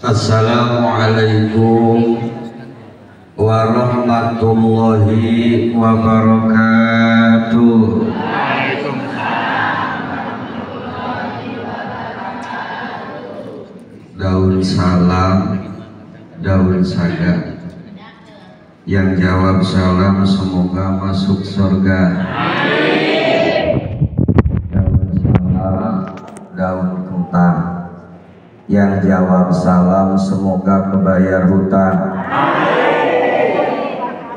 Assalamualaikum warahmatullahi wabarakatuh. Daun salam, daun saga. Yang jawab salam semoga masuk surga. Daun salam, daun hutang. Yang jawab salam semoga kebayar hutang.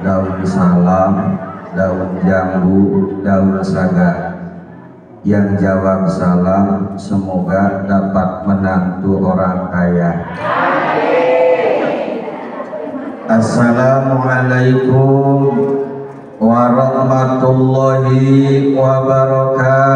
Daun salam, daun jambu, daun saga. Yang jawab salam semoga dapat menantu orang kaya. Assalamualaikum warahmatullahi wabarakatuh.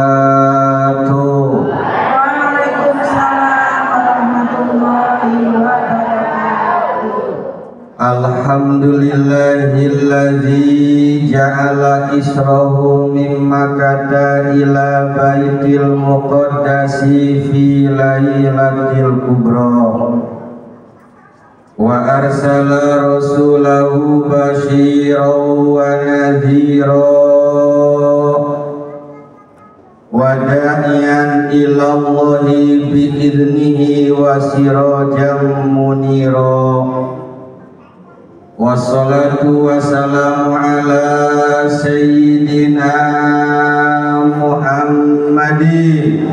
Alhamdulillahilladzi ja'ala israhu min Makkah ila baitil muqaddasi fi lailatil kubra wa arsala rasulahu basyiran wa nadhiran wa da'iyan ila Allahi bi'idnihi wa sirajan munira. Wassalatu wassalamu ala sayyidina Muhammadin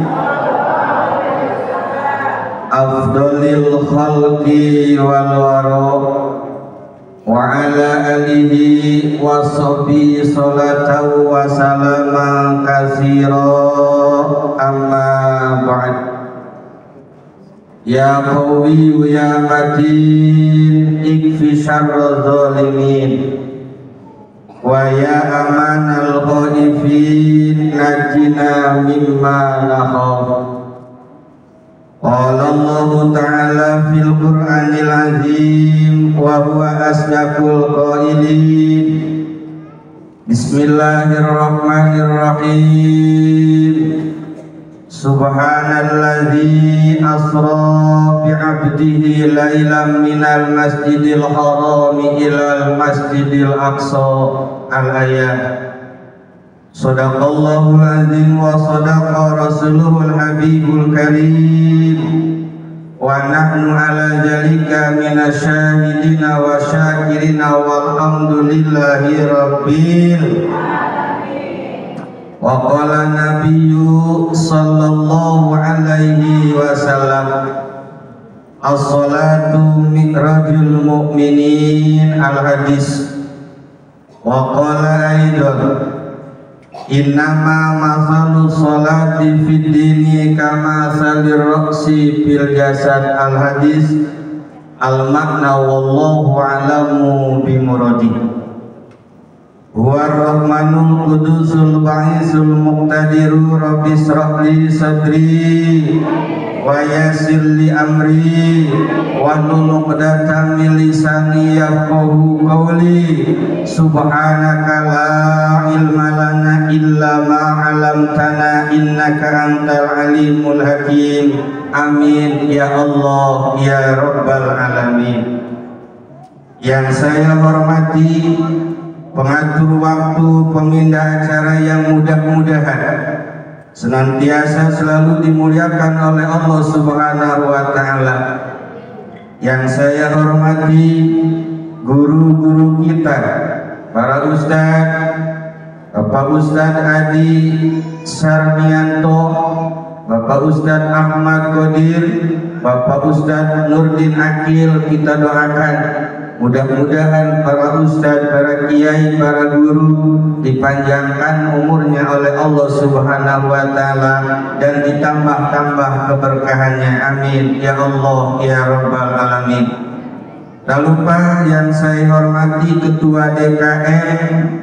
afdalil khalqi wal wara wa ala alihi wa sahbihi salatan wa salaman katsira amma ba'd. Ya Qawi ya Matin ikfi syarra zalimin wa ya amanal khaifin najina mimma nakhaf. Qala Allah ta'ala fil Qur'anil azim wa huwa asdaqul qailin. Bismillahirrahmanirrahim. Subhanalladzi asra bi'abdihi lailan minal masjidil harami ilal masjidil aqsa. Al-ayat. Sadaqallahul azim wa sadaqa rasuluhul habibul karim wa nahnu ala zalika minasyahidina wa syakirina walhamdulillahi rabbil. Wa qala nabiyyu sallallahu alaihi wasallam as-salatu mi'rajul mu'minin. Al-hadis. Wa qala aidan innama masalu sholati fid dini kama salir raqsi fil jasad. Al-hadis. Al-makna wallahu alamu bimuradi. Huwa rahmanul qudusul ba'isul muqtadiru rabbi shrah li sadri wa yassir li amri wa hlul 'uqdatam min lisani yafqahu qawli. Subhanaka la ilma lana illa ma 'allamtana innaka antal alimul hakim. Amin ya Allah ya rabbal alamin. Yang saya hormati pengatur waktu, pemindah acara yang mudah-mudahan senantiasa selalu dimuliakan oleh Allah Subhanahu wa ta'ala. Yang saya hormati guru-guru kita, para ustadz, Bapak Ustadz Adi Sarmianto, Bapak Ustadz Ahmad Qadir, Bapak Ustadz Nurdin Akil, kita doakan mudah-mudahan para ustadz, para kiai, para guru dipanjangkan umurnya oleh Allah Subhanahu wa Ta'ala dan ditambah-tambah keberkahannya, amin ya Allah ya Rabbal Alamin. Tak lupa yang saya hormati Ketua DKM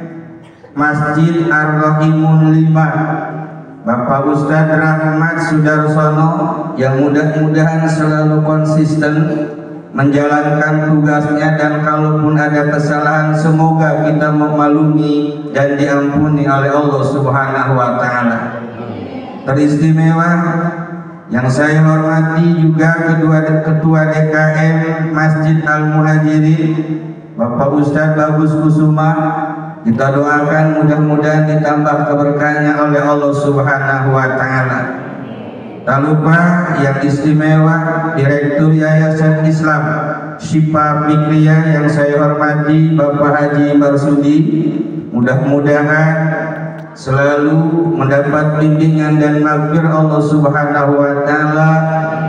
Masjid Ar-Rahimun 5, Bapak Ustadz Rahmat Sudarsono, yang mudah-mudahan selalu konsisten menjalankan tugasnya, dan kalaupun ada kesalahan semoga kita memaklumi dan diampuni oleh Allah Subhanahu wa Ta'ala. Teristimewa yang saya hormati juga Ketua DKM Masjid Al-Muhajirin, Bapak Ustadz Bagus Kusuma, kita doakan mudah-mudahan ditambah keberkahannya oleh Allah Subhanahu wa Ta'ala. Tak lupa yang istimewa Direktur Yayasan Islam Syifa Fikriya yang saya hormati Bapak Haji Marsudi, mudah-mudahan selalu mendapat bimbingan dan maghfirah Allah Subhanahu wa Ta'ala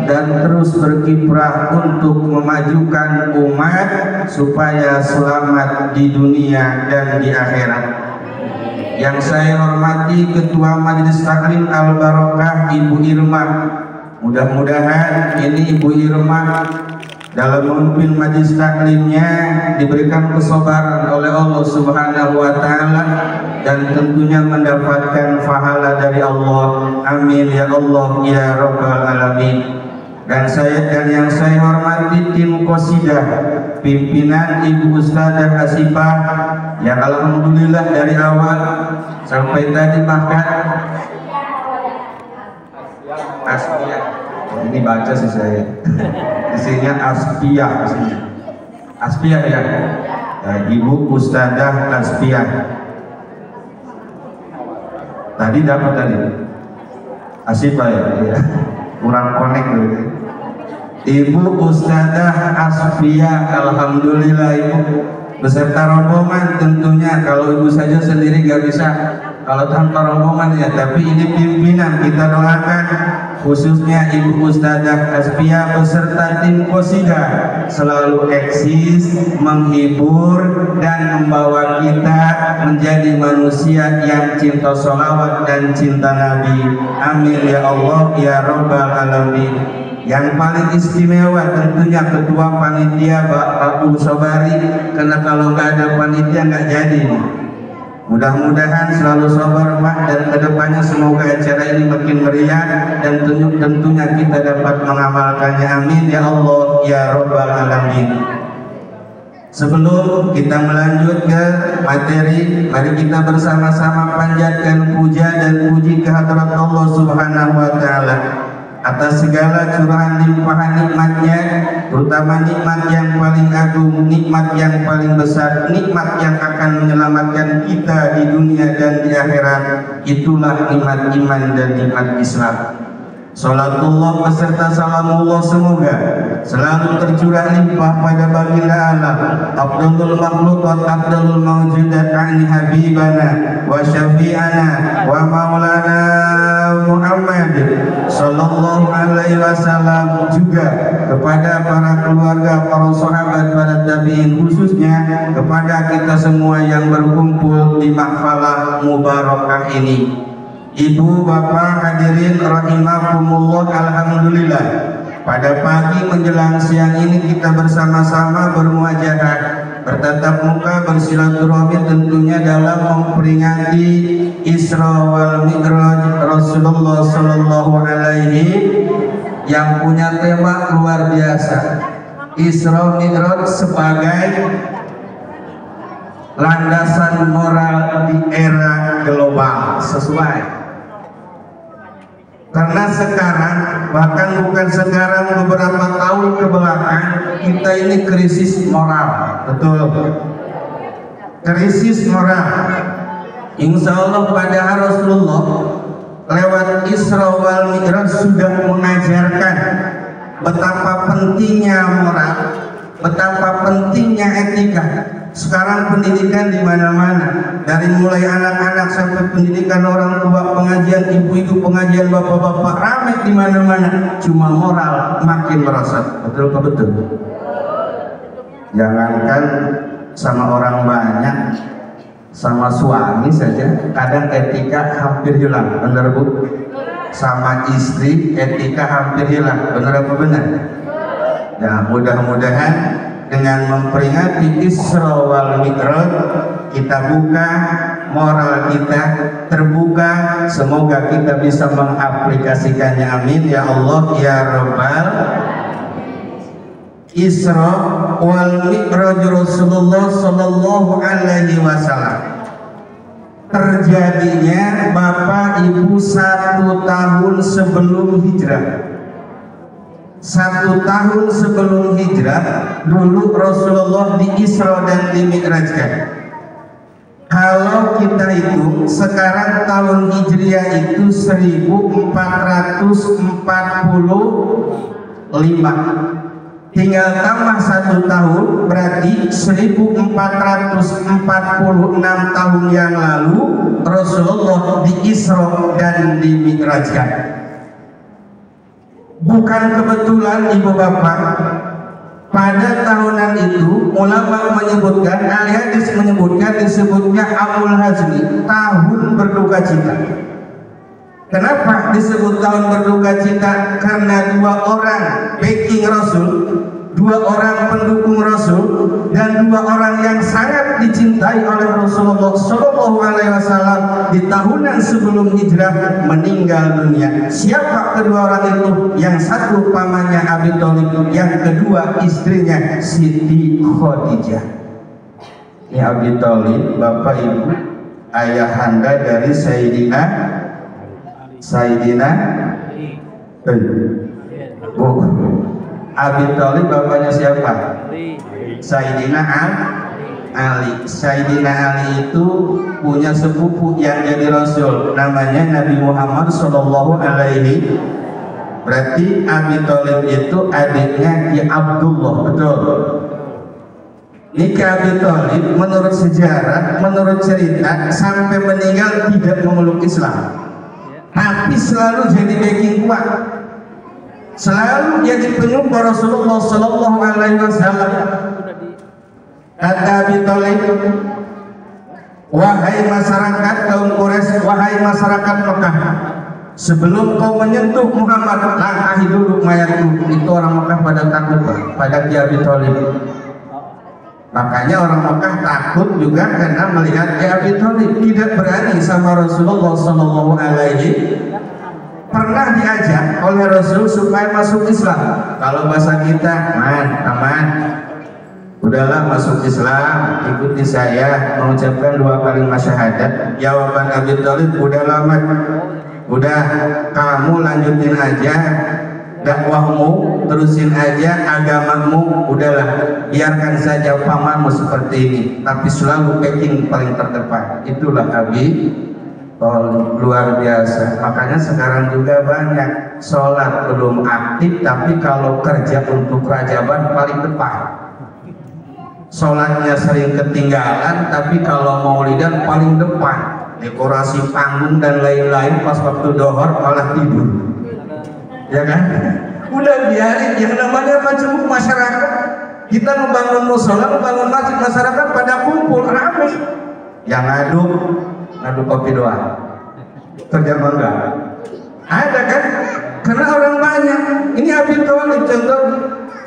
dan terus berkiprah untuk memajukan umat supaya selamat di dunia dan di akhirat. Yang saya hormati Ketua Majelis Taklim Al-Barokah Ibu Irma, mudah-mudahan ini Ibu Irma dalam memimpin majelis taklimnya diberikan kesabaran oleh Allah Subhanahu wa Ta'ala dan tentunya mendapatkan pahala dari Allah, amin ya Allah ya Rabbal Alamin. Dan yang saya hormati tim Qosidah pimpinan Ibu Ustadzah Asifah yang alhamdulillah dari awal sampai tadi makan Aspiyah. Ini baca sih saya. Isinya Aspiyah, Aspiyah ya. Ibu Ustadzah Aspiyah. Tadi dapat tadi Asifah ya. Kurang connect gitu. Ibu Ustadzah Asfiyah, alhamdulillah Ibu beserta rombongan. Tentunya kalau Ibu saja sendiri gak bisa kalau tanpa rombongan ya, tapi ini pimpinan, kita doakan khususnya Ibu Ustadzah Asfiyah beserta tim Qosidah selalu eksis, menghibur dan membawa kita menjadi manusia yang cinta sholawat dan cinta Nabi, amin ya Allah ya Rabbal Alamin. Yang paling istimewa tentunya Ketua Panitia Pak Sobari, karena kalau nggak ada panitia nggak jadi nih. Mudah-mudahan selalu sabar Pak, dan kedepannya semoga acara ini makin meriah dan tentunya kita dapat mengamalkannya, amin ya Allah ya Rabbal Alamin. Sebelum kita melanjut ke materi, mari kita bersama-sama panjatkan puja dan puji kehadirat Allah Subhanahu wa Ta'ala atas segala curahan limpahan nikmatnya, terutama nikmat yang paling agung, nikmat yang paling besar, nikmat yang akan menyelamatkan kita di dunia dan di akhirat. Itulah nikmat iman dan nikmat Islam. Salatullah beserta salamullah semoga selalu tercurah limpah pada baginda alam Abdul Makhluqat Abdul Mawjudat Ani Habibana wa Syafi'ana wa Maulana Muhammad Sallallahu Alaihi Wasallam, juga kepada para keluarga, para sahabat, para tabi'in, khususnya kepada kita semua yang berkumpul di mahfalah mubarakah ini. Ibu bapak hadirin rahimakumullah, alhamdulillah pada pagi menjelang siang ini kita bersama-sama bermuajahat, bertatap muka, bersilaturahmi tentunya dalam memperingati Isra wal Mi'raj Rasulullah Sallallahu Alaihi, yang punya tema luar biasa, Isra Mi'raj sebagai landasan moral di era global. Sesuai, karena sekarang, bahkan bukan sekarang, beberapa tahun ke belakang kita ini krisis moral, betul, krisis moral. Insya Allah pada Rasulullah lewat Isra wal Mi'raj sudah mengajarkan betapa pentingnya moral, betapa pentingnya etika, Sekarang pendidikan di mana-mana, dari mulai anak-anak sampai pendidikan orang tua, pengajian ibu-ibu, pengajian bapak-bapak, ramai di mana-mana. Cuma moral makin merosot. Betul apa betul? Jangankan sama orang banyak, sama suami saja kadang etika hampir hilang. Benar Bu? Sama istri etika hampir hilang. Benar apa benar? Ya, mudah-mudahan dengan memperingati Isra wal Mi'raj kita buka moral kita, terbuka. Semoga kita bisa mengaplikasikannya. Amin ya Allah ya Rabbal. Isra wal Mi'raj Rasulullah sallallahu alaihi wasallam terjadinya Bapak Ibu 1 tahun sebelum hijrah. 1 tahun sebelum hijrah dulu Rasulullah di Isra dan di Mi'rajkan. Kalau kita hitung sekarang tahun Hijriah itu 1445, tinggal tambah 1 tahun berarti 1446 tahun yang lalu Rasulullah di Isra dan di Mi'rajkan. Bukan kebetulan ibu bapak, pada tahunan itu ulama menyebutkan, ahli hadis menyebutkan, disebutnya Amul Hazmi, tahun berduka cita. Kenapa disebut tahun berduka cita? Karena 2 orang backing Rasul, 2 orang pendukung Rasul, dan 2 orang yang sangat dicintai oleh Rasulullah Shallallahu Alaihi Wasallam di tahunan sebelum hijrah meninggal dunia. Siapa kedua orang itu? Yang satu pamannya Abi Thalib, yang kedua istrinya Siti Khadijah. Ini Abi Thalib, bapak ibu, ayahanda dari Sayyidina Abi Thalib bapaknya siapa? Sayyidina Ali. Sayyidina Ali itu punya sepupu yang jadi Rasul, namanya Nabi Muhammad Sallallahu Alaihi. Berarti Abi Thalib itu adiknya Ki Abdullah, betul? Ini Ki Abi Thalib menurut sejarah, menurut cerita sampai meninggal tidak memeluk Islam, tapi selalu jadi backing kuat, selalu jadi penyumbang Rasulullah Sallallahu Alaihi Wasallam. Kata Abi Thalib, wahai masyarakat kaum Quraisy, wahai masyarakat Mekah, sebelum kau menyentuh Muhammad, langkahi dulu mayatku. Itu orang Mekah pada takut pada Ki Abi Thalib. Makanya orang Mekah takut juga karena melihat Ki Abi Thalib tidak berani sama Rasulullah Sallallahu Alaihi. Pernah diajak oleh Rasul supaya masuk Islam. Kalau bahasa kita, aman, udahlah masuk Islam, ikuti saya, mengucapkan 2 kalimat syahadat. Jawaban Abi Thalib, udah lama, udah kamu lanjutin aja dakwahmu, terusin aja agamamu, udahlah biarkan saja pamanmu seperti ini, tapi selalu packing paling terdepan. Itulah Abi Thalib, luar biasa. Makanya sekarang juga banyak sholat belum aktif, tapi kalau kerja untuk kerajaban paling depan. Sholatnya sering ketinggalan, tapi kalau maulidan paling depan. Dekorasi panggung dan lain-lain, pas waktu dohor malah tidur. Ya kan? Udah biarin, yang namanya majemuk masyarakat. Kita membangun musola, membangun masjid, masyarakat pada kumpul ramai. Yang ngadu kopi doang. Kerja bangga. Ada kan? Karena orang banyak. Ini Abi Thalib contoh,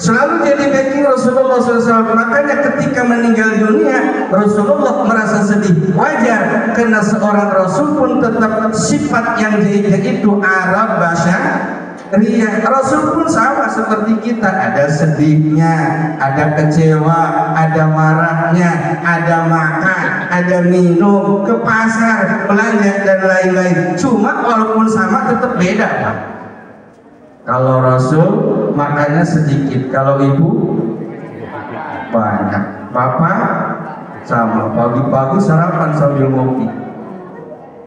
selalu jadi backing Rasulullah SAW. Makanya ketika meninggal dunia Rasulullah merasa sedih. Wajar, karena seorang Rasul pun tetap sifat yang dia itu Arab bahasa Ria. Rasul pun sama seperti kita, ada sedihnya, ada kecewa, ada marahnya, ada makan, ada minum, ke pasar, belanja dan lain-lain. Cuma walaupun sama tetap beda, Pak. Kalau Rasul makannya sedikit, kalau ibu banyak. Bapak sama, pagi-pagi sarapan sambil ngopi,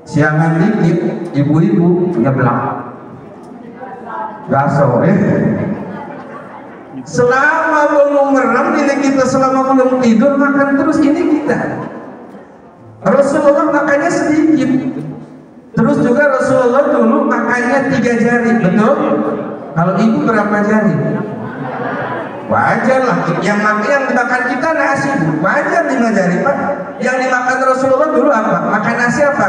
siangan dikit ibu-ibu nyeblak gaso Selama belum merem ini kita, selama belum tidur makan terus ini kita. Rasulullah makannya sedikit. Terus juga Rasulullah dulu makannya 3 jari, betul? Kalau ibu berapa jari? Wajar lah, yang dimakan kita nasi, wajar 5 jari Pak. Yang dimakan Rasulullah dulu apa? Makan nasi apa?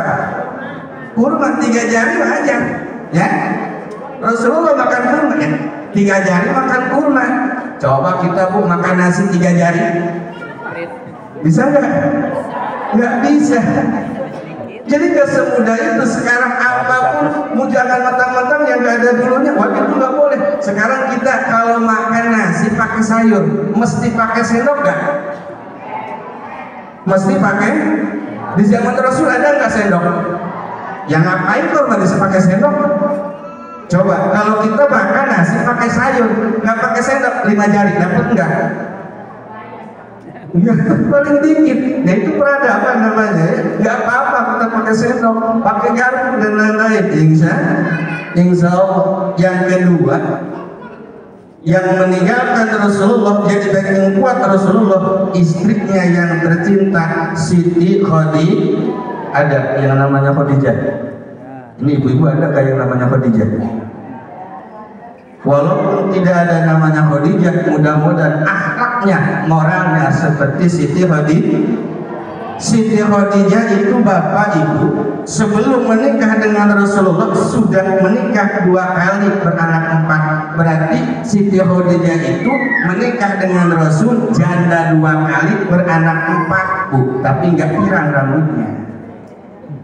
Kurma 3 jari wajar, ya. Rasulullah makan kurma ya, 3 jari makan kurma. Coba kita Bu makan nasi 3 jari, bisa nggak? Nggak bisa. Jadi gak semudah itu. Sekarang apapun mau jangan matang-matang yang gak ada dulunya, waktu itu nggak boleh. Sekarang kita kalau makan nasi pakai sayur, mesti pakai sendok gak? Mesti pakai. Di zaman Rasul ada nggak sendok? Yang ngapain tuh nggak bisa pakai sendok? Coba kalau kita makan nasi pakai sayur, nggak pakai sendok, 5 jari dapat nggak? Ya, paling dikit. Nah itu peradaban namanya ya. Nggak apa-apa kita pakai sendok, pakai garpu dan lain-lain. Insya Allah. Yang kedua, yang meninggalkan Rasulullah jadi bagian kuat Rasulullah, istrinya yang tercinta Siti Khadijah. Ada yang namanya Khadijah. Ini ibu-ibu ada kayak yang namanya Khadijah? Walaupun tidak ada namanya Khadijah, mudah-mudahan akhlaknya, moralnya seperti Siti Khadijah. Siti Khadijah itu bapak ibu sebelum menikah dengan Rasulullah sudah menikah 2 kali, beranak 4. Berarti Siti Khadijah itu menikah dengan Rasul janda 2 kali, beranak 4 Bu, tapi nggak pirang rambutnya.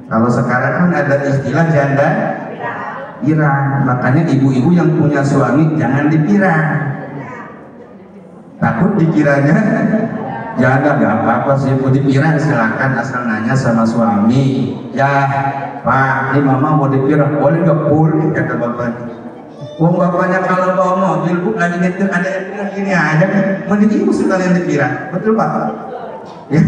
Kalau sekarang kan ada istilah janda pirang, makanya ibu-ibu yang punya suami jangan dipirang, takut dikiranya janda. Gak apa-apa sih mau dipirang, silakan asal nanya sama suami. Ya Pak, ini mama mau dipirang, boleh gak? Boleh, kata bapaknya. Wong bapaknya kalau bawa mobil Bu lagi nyetir ada yang bilang gini aja, mending ibu sekalian dipirang, betul Pak? Ya.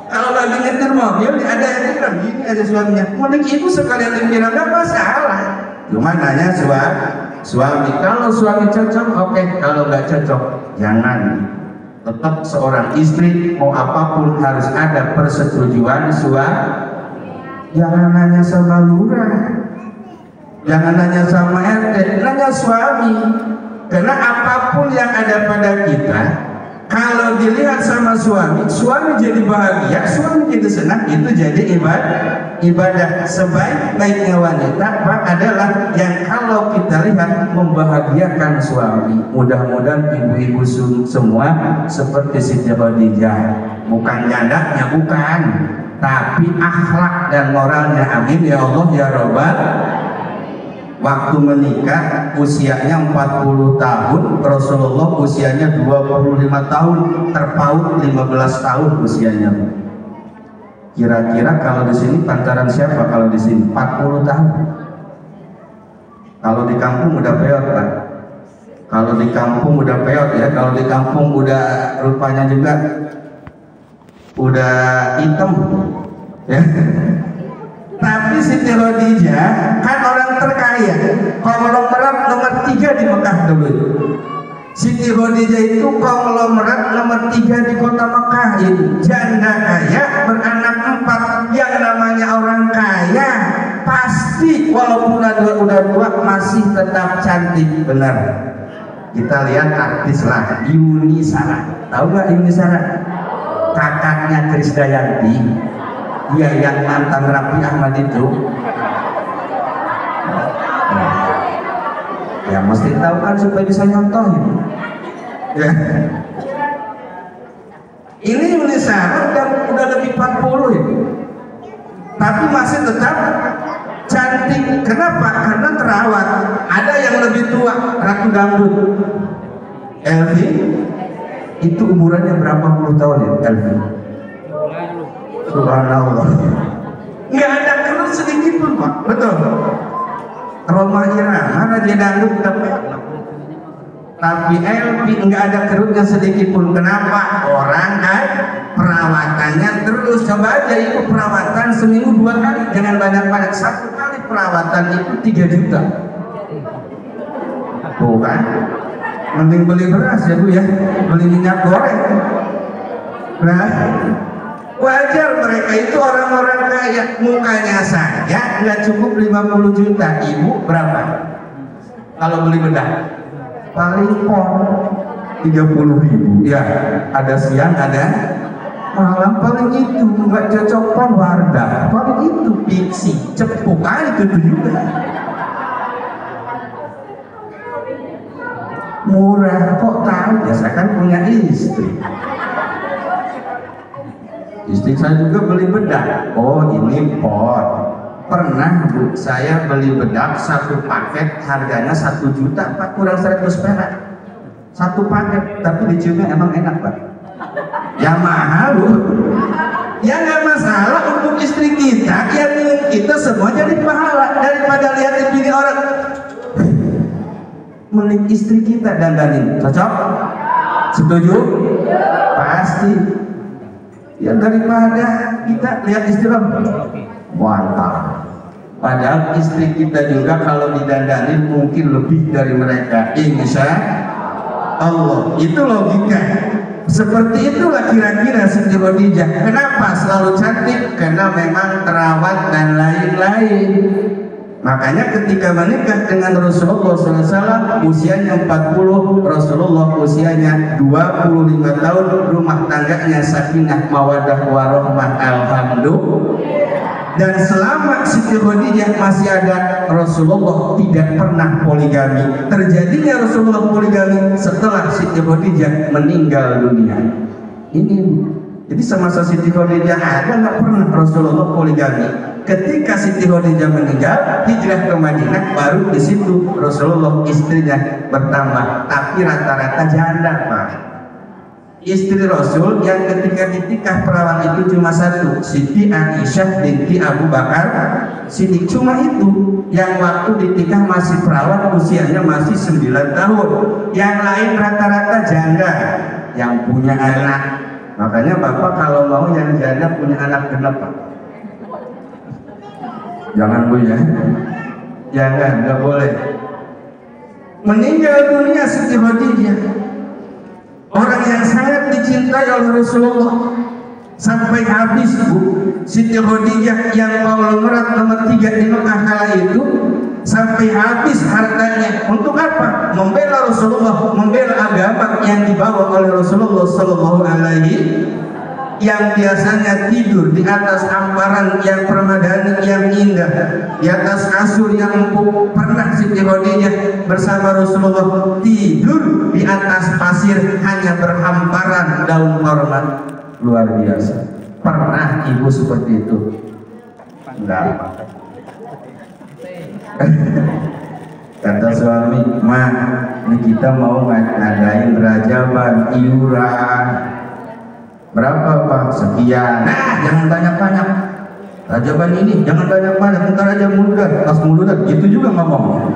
Kalau lagi nyetir mobil ada yang bilang gini, ada suaminya, mending ibu sekalian dipirang, gak masalah. Cuma nanya suami. Kalau suami cocok oke, kalau nggak cocok jangan. Tetap seorang istri mau apapun harus ada persetujuan suami. Jangan nanya sama lurah, jangan nanya sama RT, nanya suami. Karena apapun yang ada pada kita, kalau dilihat sama suami, suami jadi bahagia, suami jadi senang, itu jadi ibadah. Sebaik-baiknya wanita Pak adalah yang kalau kita lihat membahagiakan suami. Mudah-mudahan ibu-ibu semua seperti Siti Khadijah, bukan jandanya, bukan, tapi akhlak dan moralnya. Amin ya Allah ya Rabbal. Waktu menikah usianya 40 tahun, Rasulullah usianya 25 tahun, terpaut 15 tahun usianya. Kira-kira kalau di sini pantaran siapa kalau di sini? 40 tahun. Kalau di kampung udah peot Pak. Kalau di kampung udah peot ya, kalau di kampung udah rupanya juga udah hitam ya. Tapi Siti Khadijah kan orang terkaya, konglomerat nomor 3 di Mekah dulu. Siti Khadijah itu konglomerat nomor 3 di kota Mekah itu. Janda kaya, beranak 4. Yang namanya orang kaya pasti walaupun udah tua masih tetap cantik, benar. Kita lihat artis lah, Yuni Shara. Tahu nggak Yuni Shara? Kakaknya Krisdayanti. Dia yang mantan Raffi Ahmad itu. Ya mesti tahu kan supaya bisa nyontohin. Ya. Ini Yuni Shara udah lebih 40 ya. Tapi masih tetap cantik. Kenapa? Karena terawat. Ada yang lebih tua, Ratu Dangdut. Elvi itu umurannya berapa puluh tahun ya Elvi? Subhanallah. Nggak ada kerut sedikit pun Pak. Betul. Roma Irama Raja Dangdut dapat. Tapi Elvi nggak ada kerutnya sedikit pun. Kenapa? Orang kan perawatannya terus. Coba aja itu perawatan seminggu 2 kali. Jangan banyak-banyak. 1 kali perawatan itu 3 juta. Bukan? mending beli beras ya Bu ya, beli minyak goreng. Nah, wajar mereka itu orang-orang kaya, mukanya saja nggak cukup 50 juta. Ibu berapa kalau beli bedak? Paling pon 30.000 ya, ada siang ada malam, paling itu nggak cocok pon Wardah, paling itu pixi cepuk aja itu juga murah. Kok tahu? Ya saya kan punya istri saya juga beli bedak. Oh ini pot. Pernah Bu saya beli bedak satu paket harganya 1 juta Pak, kurang 100 perak satu paket, tapi diciumnya emang enak Pak. Ya mahal Bu. Ya nggak masalah, untuk istri kita yang kita semua jadi pahala daripada lihat di orang. Mending istri kita dandanin, cocok? Setuju? Pasti. Ya daripada kita lihat istri orang, mantap. Padahal istri kita juga kalau didandanin mungkin lebih dari mereka. Insya Allah. Itu logika. Seperti itulah kira-kira Siti Khadijah. Kenapa selalu cantik? Karena memang terawat dan lain-lain. Makanya ketika menikah dengan Rasulullah SAW usianya 40, Rasulullah usianya 25 tahun, rumah tangganya sakinah mawaddah warahmah, alhamdulillah. Dan selama Siti Khadijah masih ada, Rasulullah tidak pernah poligami. Terjadinya Rasulullah poligami setelah Siti Khadijah meninggal dunia. Ini jadi semasa Siti Khadijah ada nggak pernah Rasulullah poligami. Ketika Siti Khadijah meninggal, hijrah ke Madinah, baru di situ Rasulullah istrinya bertambah. Tapi rata-rata janda Pak. Istri Rasul yang ketika ditikah perawan itu cuma satu, Siti Aisyah binti Abu Bakar Siddiq. Cuma itu yang waktu ditikah masih perawan, usianya masih 9 tahun. Yang lain rata-rata janda yang punya anak. Makanya Bapak kalau mau yang janda punya anak genap Pak. Jangan Bu ya, jangan, nggak boleh. Meninggal dunia Siti Khadijah, orang yang sangat dicintai oleh Rasulullah, sampai habis Bu. Siti Khadijah yang Maula Merat nomor 3 di Mekah kala itu sampai habis hartanya untuk apa? Membela Rasulullah, membela agama yang dibawa oleh Rasulullah Sallallahu Alaihi, yang biasanya tidur di atas hamparan yang permadani yang indah, di atas kasur yang empuk. Pernah Siti Khadijah bersama Rasulullah tidur di atas pasir hanya berhamparan daun korma. Luar biasa. Pernah ibu seperti itu? Enggak. Kata suami, "Ma, ini kita mau ngadain rajaban iuran. Berapa Pak? Sekian." Nah, jangan banyak-banyak. Rajaban ini jangan banyak-banyak, ntar aja muludan, gitu juga ngomong.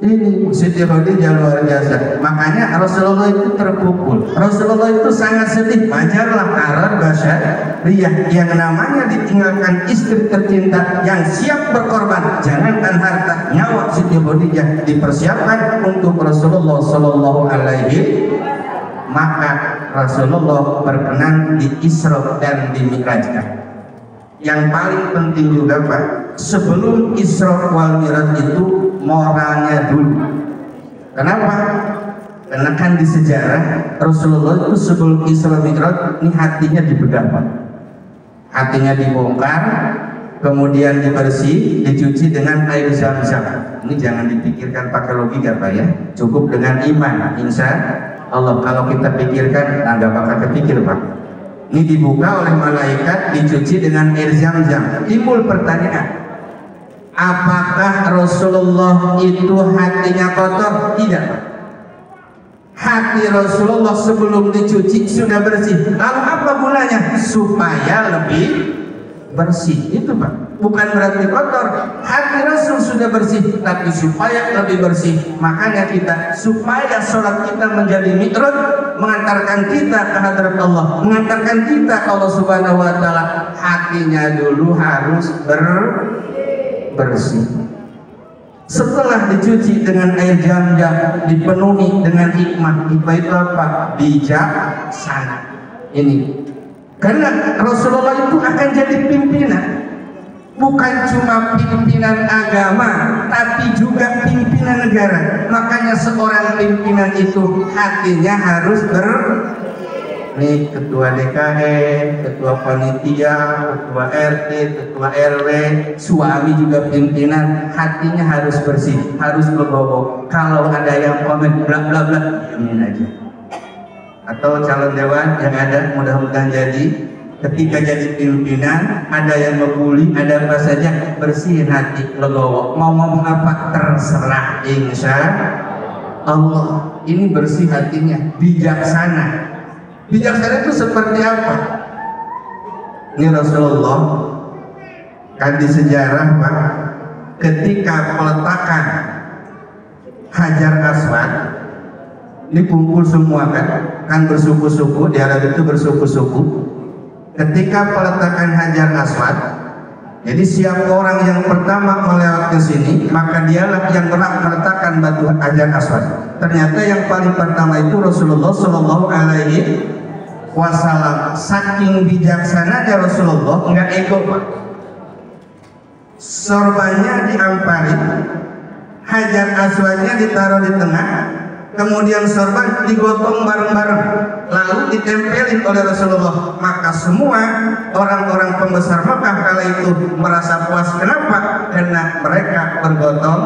Ini Siti Khadijah luar biasa. Makanya Rasulullah itu terpukul. Rasulullah itu sangat sedih. Wajarlah Arab Basyariyah yang namanya ditinggalkan istri tercinta yang siap berkorban. Jangankan harta, nyawa Siti Khadijah dipersiapkan untuk Rasulullah Sallallahu Alaihi. Maka Rasulullah berkenan di Isra dan di Mi'rajkan. Yang paling penting juga Pak, sebelum Isra wal Mi'raj itu moralnya dulu. Kenapa? Karena kan di sejarah Rasulullah itu sebelum Isra Mi'raj ini hatinya dibedah Pak. Hatinya dibongkar, kemudian dibersih, dicuci dengan air Zam-Zam. Ini jangan dipikirkan pakai logika Pak ya, cukup dengan iman. Insya Allah kalau kita pikirkan nggak bakal kepikir Pak. Ini dibuka oleh malaikat, dicuci dengan air Zam-Zam. Timbul pertanyaan, apakah Rasulullah itu hatinya kotor? Tidak. Hati Rasulullah sebelum dicuci sudah bersih. Lalu apa gunanya? Supaya lebih bersih. Itu Pak. Bukan berarti kotor. Hati Rasul sudah bersih, tapi supaya lebih bersih. Makanya kita, supaya sholat kita menjadi mi'raj, mengantarkan kita ke hadirat Allah, mengantarkan kita ke Allah Subhanahu wa Ta'ala, hatinya dulu harus bersih. Setelah dicuci dengan air jam-jam, dipenuhi dengan hikmah, hikmah itu apa? Bijaksana. Ini karena Rasulullah itu akan jadi pimpinan, bukan cuma pimpinan agama, tapi juga pimpinan negara. Makanya seorang pimpinan itu hatinya harus nih, ketua DKM, ketua panitia, ketua RT, ketua RW, suami juga pimpinan, hatinya harus bersih, harus legowo. Kalau ada yang komen bla bla bla, diamin aja. Atau calon dewan yang ada mudah-mudahan jadi, ketika jadi pimpinan ada yang membuli, ada apa saja, bersihin hati, legowo. Mau ngomong apa terserah, insya Allah. Ini bersih hatinya, bijaksana. Bijaksana itu seperti apa? Ini Rasulullah kan di sejarah Pak, ketika peletakan Hajar Aswad, ini kumpul semua kan bersuku-suku, di Arab itu bersuku-suku. Ketika peletakan Hajar Aswad, jadi siapa orang yang pertama melewat ke sini, maka dialah yang berhak meletakkan batu Hajar Aswad. Ternyata yang paling pertama itu Rasulullah Shallallahu Alaihi Wasallam. Saking bijaksananya Rasulullah, enggak ego Pak. Sorbannya diampari, Hajar Aswadnya ditaruh di tengah, kemudian sorban digotong bareng-bareng, lalu ditempelin oleh Rasulullah. Maka semua orang-orang pembesar Mekah kala itu merasa puas. Kenapa? Karena mereka bergotong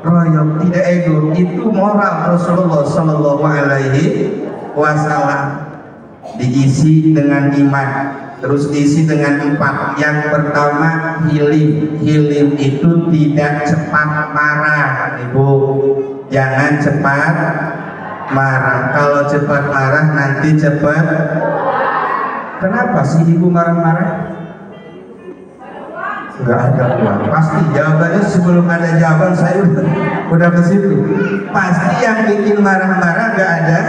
royong, tidak ego. Itu moral Rasulullah Shallallahu Alaihi Wasallam. Diisi dengan iman, terus diisi dengan 4. Yang pertama hilim. Hilim itu tidak cepat marah, Ibu. Jangan cepat marah. Kalau cepat marah nanti cepat. Kenapa sih Ibu marah-marah? Enggak ada uang. Pasti jawabannya sebelum ada jawaban saya udah ke situ. Pasti yang bikin marah-marah enggak ada.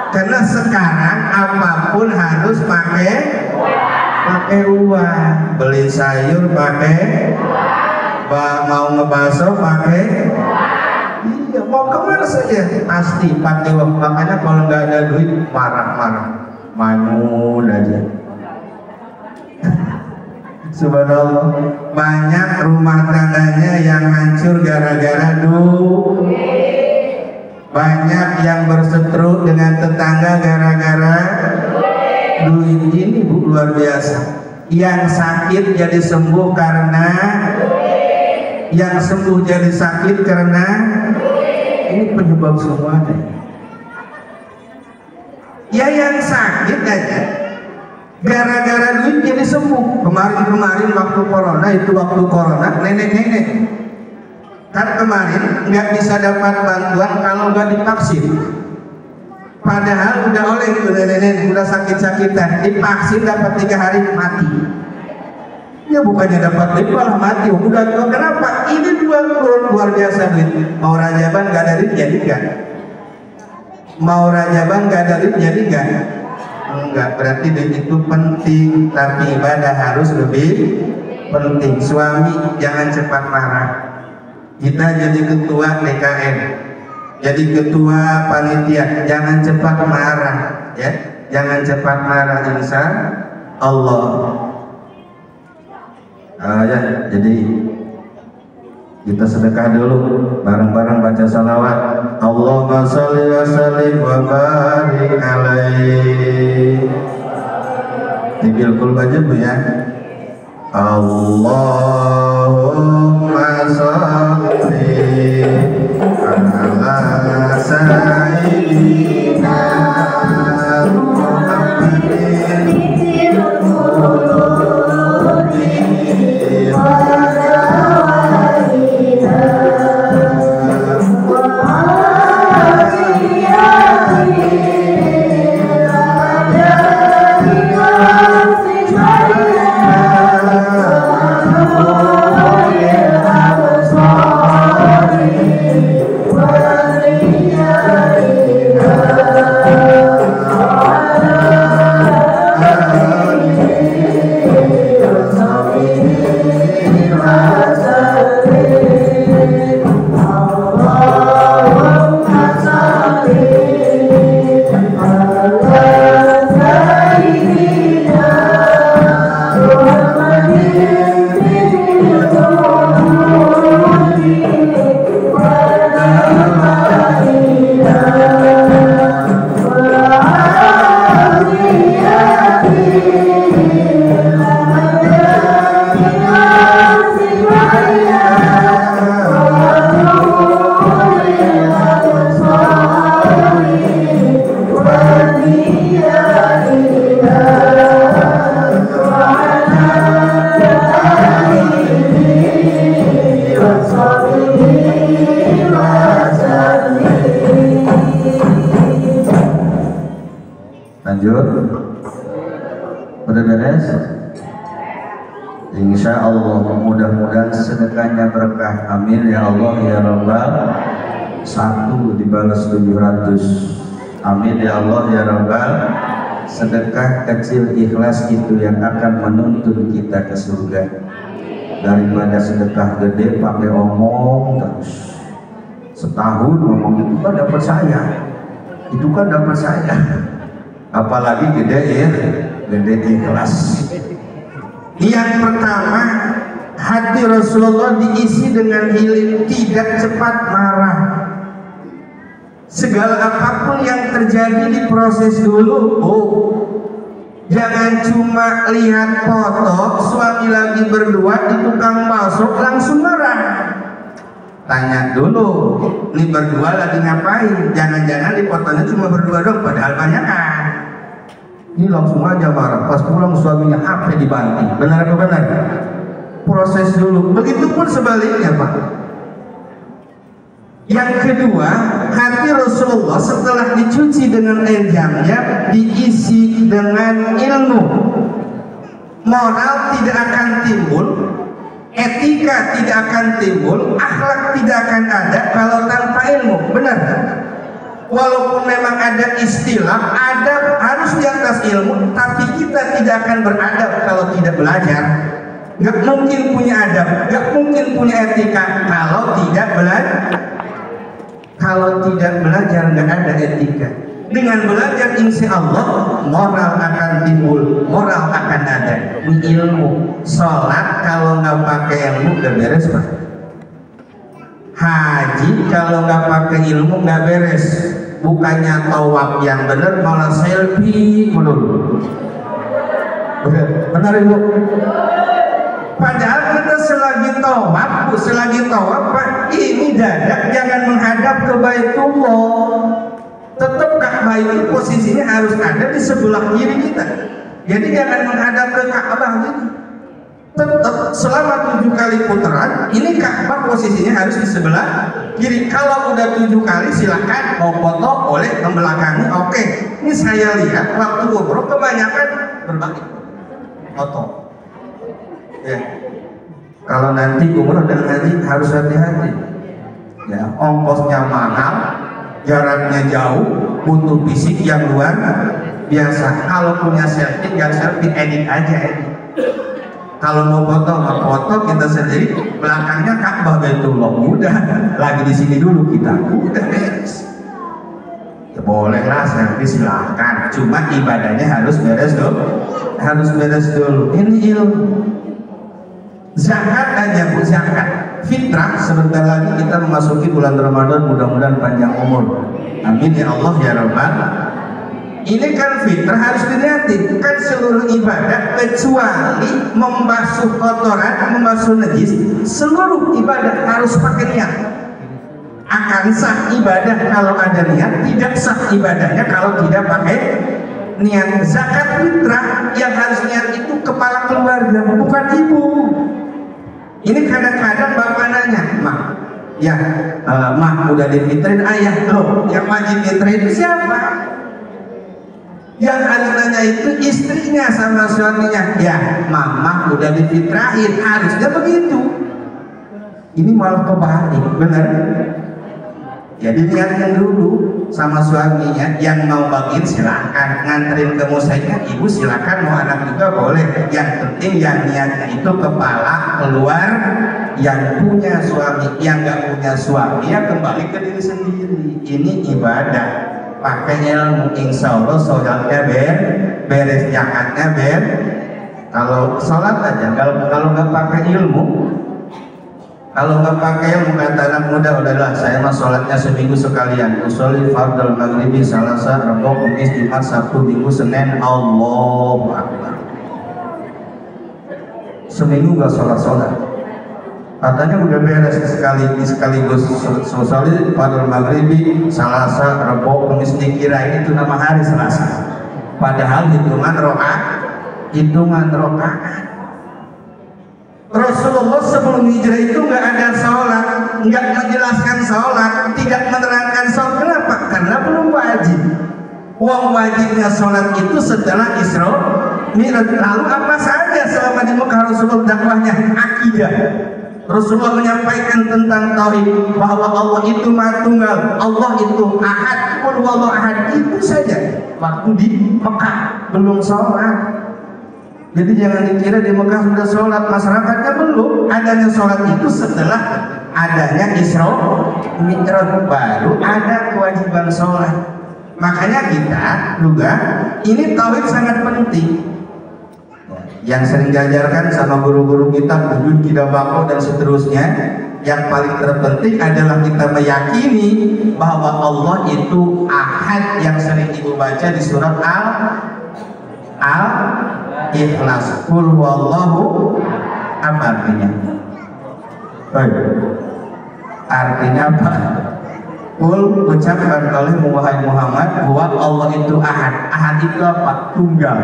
Karena sekarang apapun harus pakai uang. Beli sayur pakai, mau ngebakso pakai. Iya, mau kemana saja pasti pakai uang. Makanya kalau nggak ada duit marah-marah, manyun aja. Subhanallah, banyak rumah tangganya yang hancur gara-gara duit. Banyak yang berseteru dengan tetangga gara-gara duit. Ini Bu, luar biasa. Yang sakit jadi sembuh karena duit. Yang sembuh jadi sakit karena duit. Ini penyebab semuanya. Ya yang sakit aja gara-gara duit jadi sembuh. Kemarin waktu corona, nenek-nenek kan kemarin nggak bisa dapat bantuan kalau nggak divaksin. Padahal udah oleh itu nenek-nenek udah sakit-sakitan, divaksin dapat 3 hari mati. Ya bukannya dapat duit malah mati. Udah tua. Kenapa? Ini luar biasa duit. Mau rajaban nggak ada duit jadi nggak? Mau rajaban nggak ada duit jadi nggak? Enggak. Berarti duit itu penting, tapi ibadah harus lebih penting. Suami jangan cepat marah. Kita jadi ketua DKM, jadi ketua panitia, jangan cepat marah, ya, jangan cepat marah, insya Allah. Ya, jadi kita sedekah dulu, bareng-bareng baca salawat. Allahumma sholli wa sallim wa barik alaihi. Dibilkul aja Bu ya. Allahumma sholli ala sayyidina Muhammadin Lanjut. Udah beres? Insya Allah mudah-mudahan sedekahnya berkah. Amin ya Allah ya Rabbal. 1 dibalas 700. Amin ya Allah ya Rabbal. Sedekah kecil ikhlas itu yang akan menuntun kita ke surga, daripada sedekah gede pakai omong terus. Setahun ngomong itu kan dapat saya, itu kan dapat saya. Apalagi gede ya, gede ikhlas. Yang pertama, hati Rasulullah diisi dengan hilim, tidak cepat marah. Segala apapun yang terjadi diproses dulu. Jangan cuma lihat foto suami lagi berdua di tukang bakso langsung marah. Tanya dulu, ini berdua lagi ngapain? Jangan-jangan di fotonya cuma berdua dong, padahal banyak kan. Ini langsung aja marah. Pas pulang suaminya HP dibanting. Benar apa benar? Proses dulu. Begitupun sebaliknya, Pak. Yang kedua, hati Rasulullah setelah dicuci dengan air jamnya diisi dengan ilmu. Moral tidak akan timbul, etika tidak akan timbul, akhlak tidak akan ada kalau tanpa ilmu. Benar? Walaupun memang ada istilah adab harus di atas ilmu, tapi kita tidak akan beradab kalau tidak belajar. Gak mungkin punya adab, gak mungkin punya etika kalau tidak belajar. Kalau tidak belajar gak ada etika. Dengan belajar insya Allah moral akan timbul, moral akan ada. Ini ilmu. Sholat kalau nggak pakai ilmu gak beres, Pak. Haji kalau nggak pakai ilmu nggak beres. Bukannya tawaf yang benar malah selfie dulu. Benar Ibu? Padahal kita selagi tawaf, Pak, ini dadak jangan menghadap ke Baitullah. Tetap Ka'bah itu posisinya harus ada di sebelah kiri kita. Jadi jangan menghadap ke Ka'bah gitu. Tetap selama 7 kali putaran, ini Ka'bah posisinya harus di sebelah kiri. Kalau udah 7 kali silakan mau foto boleh membelakangi. Oke. Ini saya lihat waktu umroh kebanyakan berbagi foto. Ya. Kalau nanti umroh dan haji harus hati-hati. Ya, ongkosnya mahal, jaraknya jauh, butuh fisik yang luar biasa. Kalau punya selfie, jangan selfie, edit aja edit. Kalau mau foto kita sendiri, belakangnya Ka'bah Baitullah. Udah, lagi di sini dulu kita. Udah beres. Ya bolehlah selfie silahkan. Cuma ibadahnya harus beres dulu. Harus beres dulu. Ini ilmu. Zakat aja Bu, zakat fitrah. Sebentar lagi kita memasuki bulan Ramadan, mudah-mudahan panjang umur. Amin ya Allah ya Rabbal. Ini kan fitrah harus diniati. Kan seluruh ibadah kecuali membasuh kotoran, membasuh najis, seluruh ibadah harus pakai niat. Akan sah ibadah kalau ada niat, tidak sah ibadahnya kalau tidak pakai niat. Zakat fitrah yang harus niat itu kepala keluarga, bukan ibu. Ini kadang-kadang bapak nanya, Mak, ya, Mak udah difitrin, ayah loh, yang wajib fitrin itu siapa? Yang harus nanya itu istrinya sama suaminya. Ya, Mama udah difitrahin, harusnya begitu. Ini malah kebalik, benar? Jadi niatkan dulu sama suaminya. Yang mau bagiin silahkan, nganterin ke musaiknya ibu silahkan, mau anak juga boleh. Yang penting yang niatnya itu kepala keluar, yang punya suami, yang gak punya suami ya kembali ke diri sendiri. Ini ibadah, pakai ilmu, insya Allah sholatnya beres, zakatnya Kalau sholat aja, kalau nggak pakai ilmu, kalau nggak pakai ilmu, kata anak muda, udahlah saya mah sholatnya seminggu sekalian. Usolli fardal maghribi, salasa, rabu, kamis, jumat, sabtu, minggu, senin, Allahu akbar. Seminggu nggak sholat. Katanya udah beres sekaligus usolli fardal maghribi, salasa, rabu, kamis, dikirain itu nama hari Selasa. Padahal hitungan rokaat. Rasulullah sebelum hijrah itu nggak ada sholat. enggak menjelaskan sholat, tidak menerangkan sholat. Kenapa? Karena belum wajib. Uang wajibnya sholat itu setelah Isra Mi'raj. Lalu apa saja selama di Mekah Rasulullah dakwahnya? Akidah. Rasulullah menyampaikan tentang tauhid, bahwa Allah itu Maha Tunggal, Allah itu Ahad, Qul huwallahu ahad. Itu saja waktu di Mekah, belum sholat. Jadi jangan dikira di Mekah sudah sholat, masyarakatnya belum. Adanya sholat itu setelah adanya Isra Mi'raj, baru ada kewajiban sholat. Makanya kita juga ini tauhid sangat penting. Yang sering diajarkan sama guru-guru kita, wujud, tidak bako dan seterusnya. Yang paling terpenting adalah kita meyakini bahwa Allah itu Ahad, yang sering ibu baca di surat Al-Ikhlas. Qul huwallahu apa artinya? Artinya apa? Qul, ucapkan oleh wahai Muhammad bahwa Allah itu Ahad. Ahad itu apa? Tunggal.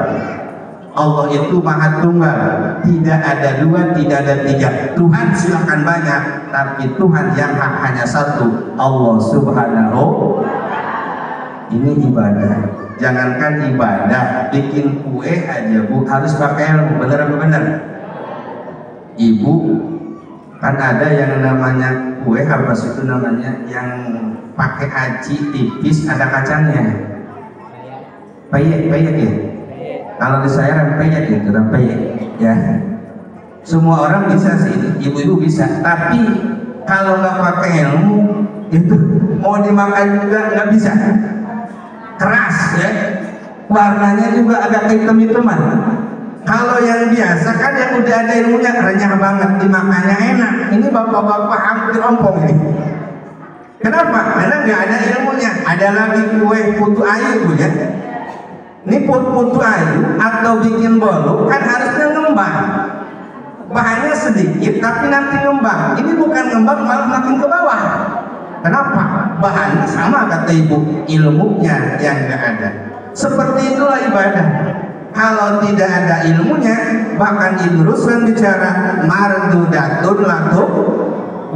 Allah itu Maha Tunggal, tidak ada dua, tidak ada tiga. Tuhan silakan banyak, tapi Tuhan yang hak hanya satu, Allah Subhanahu. Ini ibadah. Jangankan ibadah, bikin kue aja Bu harus pakai ilmu. Benar apa benar? Ibu kan ada yang namanya kue, apa itu namanya, yang pakai aci tipis ada kacangnya. Peyek ya. Kalau di saya peyek gitu, peyek ya. Semua orang bisa sih, ibu-ibu bisa. Tapi kalau nggak pakai ilmu itu mau dimakan juga nggak bisa. Keras ya, warnanya juga agak hitam-hitaman. Kalau yang biasa kan yang udah ada ilmunya, renyah banget, dimakannya enak. Ini bapak-bapak hampir ompong ini. Kenapa? Karena nggak ada ilmunya. Ada lagi kue putu ayu ya. Ini putu ayu atau bikin bolu kan harusnya ngembang. Bahannya sedikit tapi nanti ngembang. Ini bukan ngembang, malah makin ke bawah. Kenapa? Bahannya sama kata ibu, ilmunya yang nggak ada. Seperti itulah ibadah. Kalau tidak ada ilmunya, bahkan Ibnu Ruslan bicara mardudatun latu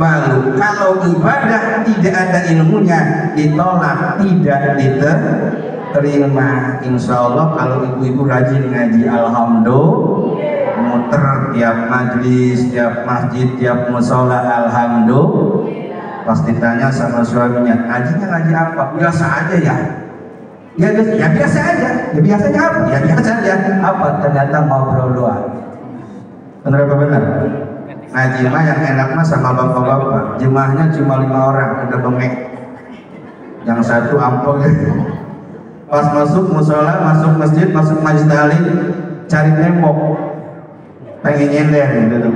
balu. Kalau ibadah tidak ada ilmunya, ditolak, tidak diterima. Insya Allah kalau ibu-ibu rajin ngaji, alhamdulillah, muter tiap majlis, tiap masjid, tiap musola, alhamdulillah. Pasti tanya sama suaminya, ngaji apa? Biasa aja ya. Ya biasa aja. Ya biasanya apa? Ya biasa aja. Apa? Ternyata ngobrol doang. Benar apa benar? Ngaji mah yang enak mah sama bapak-bapak. Jemaahnya cuma 5 orang, udah bengek. Yang satu ampun. Pas masuk musola, masuk masjid, masuk majelis taklim, cari tembok, pengen nyender gitu.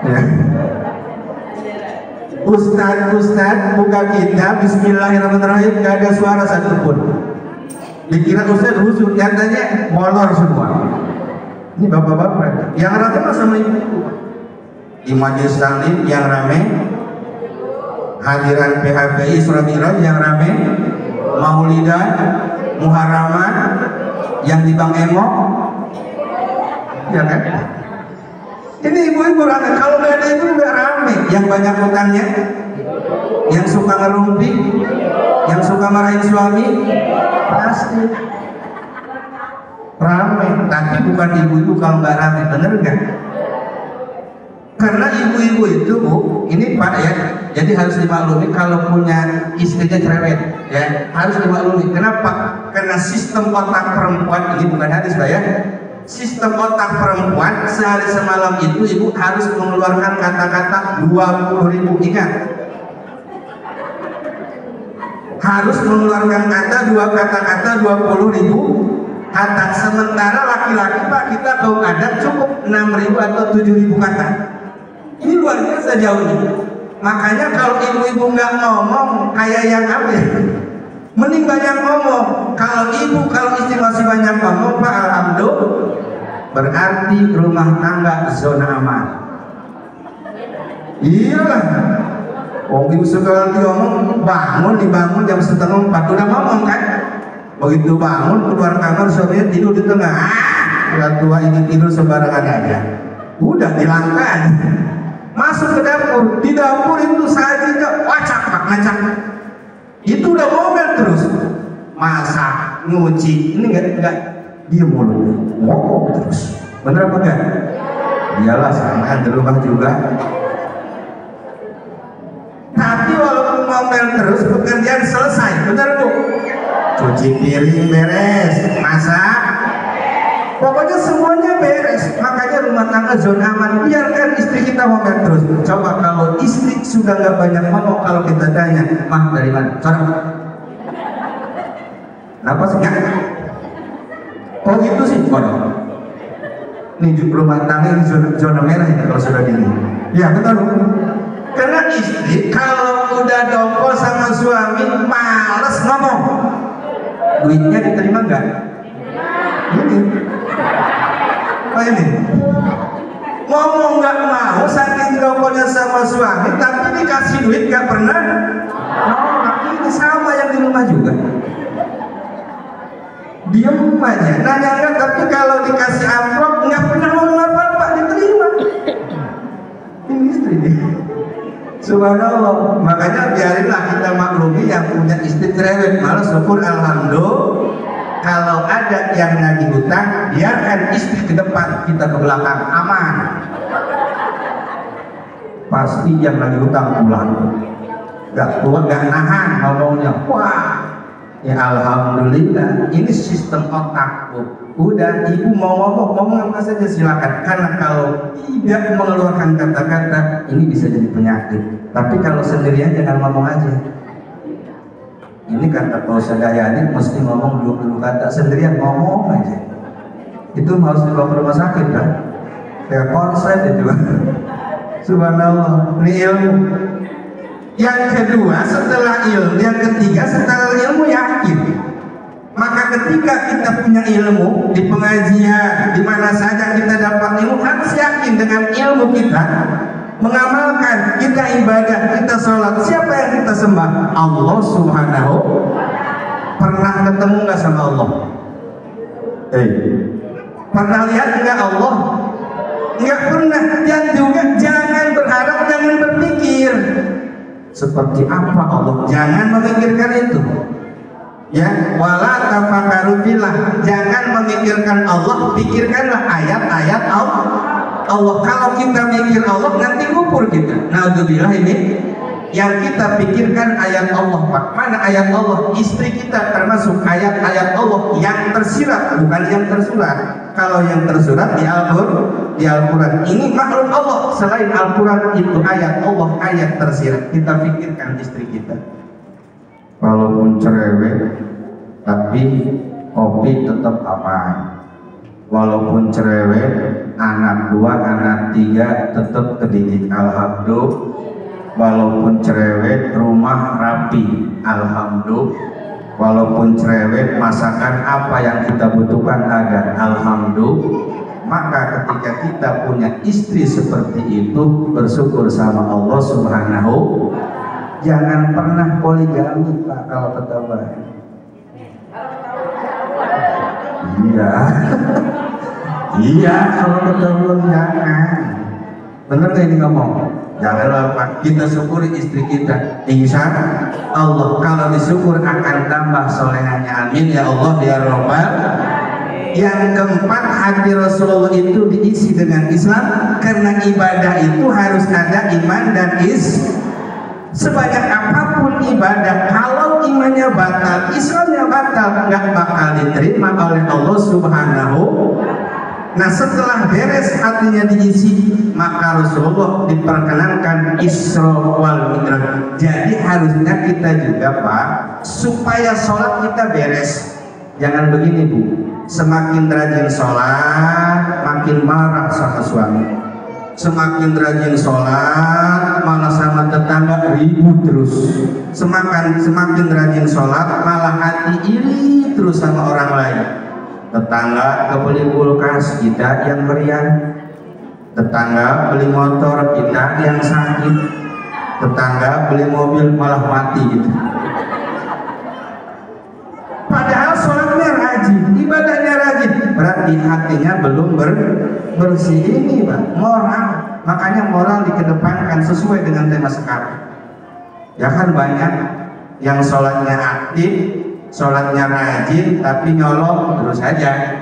Ya. Ustadz buka kitab, bismillahirrahmanirrahim, gak ada suara satupun. Dikira ustadz khusus, nyatanya molor semua. Ini bapak-bapak yang rame sama ibu. Di majelis taklim yang rame, hadiran PHBI Isra Mi'raj yang rame, Maulidan, Muharraman, yang di Bang Emo, ya kan? Ini ibu-ibu rame. Kalau nggak ada ibu nggak rame. Yang banyak utangnya, yang suka ngerumpi, yang suka marahin suami, pasti rame. Tapi bukan ibu-ibu kalau nggak rame, bener nggak? Karena ibu-ibu itu Bu, ini Pak ya, jadi harus dimaklumi kalau punya istrinya cerewet ya, harus dimaklumi. Kenapa? Karena sistem otak perempuan ini bukan hadis Pak ya. Sistem otak perempuan sehari semalam itu ibu harus mengeluarkan kata-kata 20.000. Ingat, harus mengeluarkan dua kata-kata 20.000 kata. Sementara laki-laki Pak, kita kaum adat cukup 6.000 atau 7.000 kata. Ini luar biasa jauhnya. Makanya kalau ibu-ibu nggak ngomong kayak yang apa ya, mending banyak ngomong. Kalau istri masih banyak ngomong Pak, alhamdulillah, berarti rumah tangga zona aman. Iyalah, ibu sekali ngomong dibangun jam 3:30 udah ngomong kan. Begitu bangun keluar kamar, suaminya tidur di tengah. Udah tua ini tidur sembarangan aja. Udah dilangkan. Masuk ke dapur di dapur itu sajinya wacak ngacak. Itu udah ngomel terus. Masak, nyuci, ini enggak dia mulu ngomong terus. Bener apa enggak? Iyalah sama di rumah juga. Tapi walaupun ngomel terus pekerjaan selesai, bener Bu? Cuci piring beres, masak, pokoknya semuanya beres. Makanya rumah tangga zona aman. Biarkan istri kita ngomel terus. Coba kalau istri sudah nggak banyak ngomong, kalau kita tanya, mah dari mana? Sorry. Kenapa sih? Oh gitu sih, bodoh. Ini rumah tangga ini zona merah ini kalau sudah gini. Ya betul. Karena istri kalau udah dongkol sama suami males ngomong. Duitnya diterima nggak? Ini. Oh ini. Ngomong nggak mau saking dongkolnya sama suami, tapi dikasih duit nggak pernah. Oh, ini sama yang di rumah juga. Diam aja, nanya enggak, tapi kalau dikasih amplop nggak pernah ngomong apa-apa, diterima. Ini istri nih. Subhanallah. Makanya biarinlah kita maklumi yang punya istri cerewet, malah syukur alhamdulillah. Kalau ada yang nagih hutang, biarkan istri ke depan, kita ke belakang, aman. Pasti yang nagih hutang pulang. Gak kuat, gak nahan ngomongnya. Wah. Ya alhamdulillah, ini sistem otak Bu. Udah ibu mau ngomong apa saja silakan. Karena kalau tidak mengeluarkan kata-kata, ini bisa jadi penyakit. Tapi kalau sendirian jangan ngomong aja. Ini kata Pak Ustaz Dayani, mesti ngomong 20 kata, sendirian ngomong aja. Itu harus dibawa ke rumah sakit kan? Kayak konsep itu. Subhanallah, ini ilmu. Yang kedua setelah ilmu, yang ketiga setelah ilmu yakin. Maka ketika kita punya ilmu di pengajian, di mana saja kita dapat ilmu, harus yakin dengan ilmu kita. Mengamalkan, kita ibadah, kita sholat, siapa yang kita sembah? Allah Subhanahu. Pernah ketemu nggak sama Allah? Pernah lihat nggak Allah? Nggak pernah. Dan juga jangan berharap, jangan berpikir seperti apa Allah, jangan memikirkan itu. Ya, wala tafakkaru fillah, jangan memikirkan Allah, pikirkanlah ayat-ayat Allah. Kalau kita mikir Allah nanti kubur kita. Naudzubillah, ini yang kita pikirkan ayat Allah, Pak. Mana ayat Allah? Istri kita termasuk ayat-ayat Allah yang tersirat, bukan yang tersurat. Kalau yang tersurat di Al-Quran. Ini makhluk Allah. Selain Al-Quran itu ayat Allah, ayat tersirat. Kita pikirkan istri kita. Walaupun cerewet, tapi kopi tetap aman. Walaupun cerewet, anak 2, anak 3 tetap kedidik. Alhamdulillah. Walaupun cerewet, rumah rapi. Alhamdulillah. Walaupun cerewet, masakan apa yang kita butuhkan ada. Alhamdulillah. Maka ketika kita punya istri seperti itu, bersyukur sama Allah Subhanahu. Jangan pernah poligami Pak kalau ketahuan. Iya. Iya, kalau ketahuan jangan. Bener gak ini ngomong? Janganlah Pak, kita syukuri istri kita. Insya Allah kalau disyukur akan tambah solehannya. Amin ya Allah ya Rabbal. Yang keempat, hati Rasulullah itu diisi dengan Islam. Karena ibadah itu harus ada iman dan sebanyak apapun ibadah, kalau imannya batal, Islamnya batal, nggak bakal diterima oleh Allah Subhanahu. Nah setelah beres hatinya diisi, maka Rasulullah diperkenankan Isra wal Mi'raj. Jadi harusnya kita juga Pak, supaya sholat kita beres. Jangan begini Bu, semakin rajin sholat, makin marah sama suami. Semakin rajin sholat, malah sama tetangga ribut terus. Semakin rajin sholat, malah hati iri terus sama orang lain. Tetangga kebeli kulkas, kita yang meriah. Tetangga beli motor, kita yang sakit. Tetangga beli mobil malah mati gitu. Padahal sholatnya rajin, ibadahnya rajin, berarti hatinya belum bersih. Ini Pak, moral. Makanya moral dikedepankan sesuai sesuai dengan tema sekarang. Ya kan banyak yang sholatnya aktif, sholatnya rajin tapi nyolong terus aja.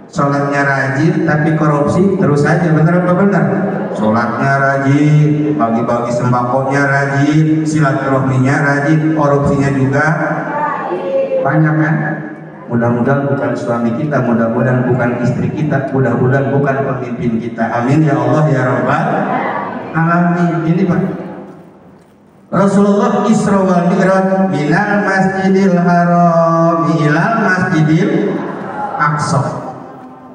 Sholatnya rajin tapi korupsi terus aja, bener apa bener? Sholatnya rajin, bagi-bagi sembakonya rajin, silaturahminya rajin, korupsinya juga banyak kan? Mudah-mudahan bukan suami kita, mudah-mudahan bukan istri kita, mudah-mudahan bukan pemimpin kita. Amin ya Allah ya Rabbal Alamin. Ini Pak, Rasulullah Isra wal Mi'raj minal Masjidil Haram ilal Masjidil Aqsa.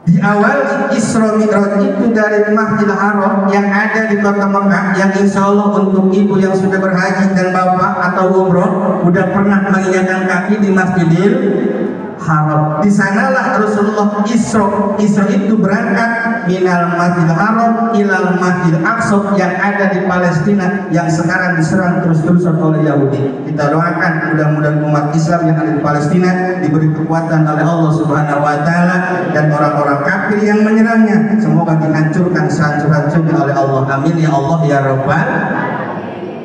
Di awal Isra Mi'raj itu dari Masjidil Haram yang ada di kota Mekah, yang insya Allah untuk ibu yang sudah berhaji dan bapak atau umroh udah pernah menginjakan kaki di Masjidil Haram. Di sanalah Rasulullah Isra itu berangkat minal Masjidil Haram ilal Masjidil Aqsa yang ada di Palestina yang sekarang diserang terus-terusan oleh Yahudi. Kita doakan mudah-mudahan umat Islam yang ada di Palestina diberi kekuatan oleh Allah Subhanahu wa taala, dan orang-orang kafir yang menyerangnya semoga dihancurkan sehancur-hancurnya oleh Allah. Amin ya Allah ya Rabbal.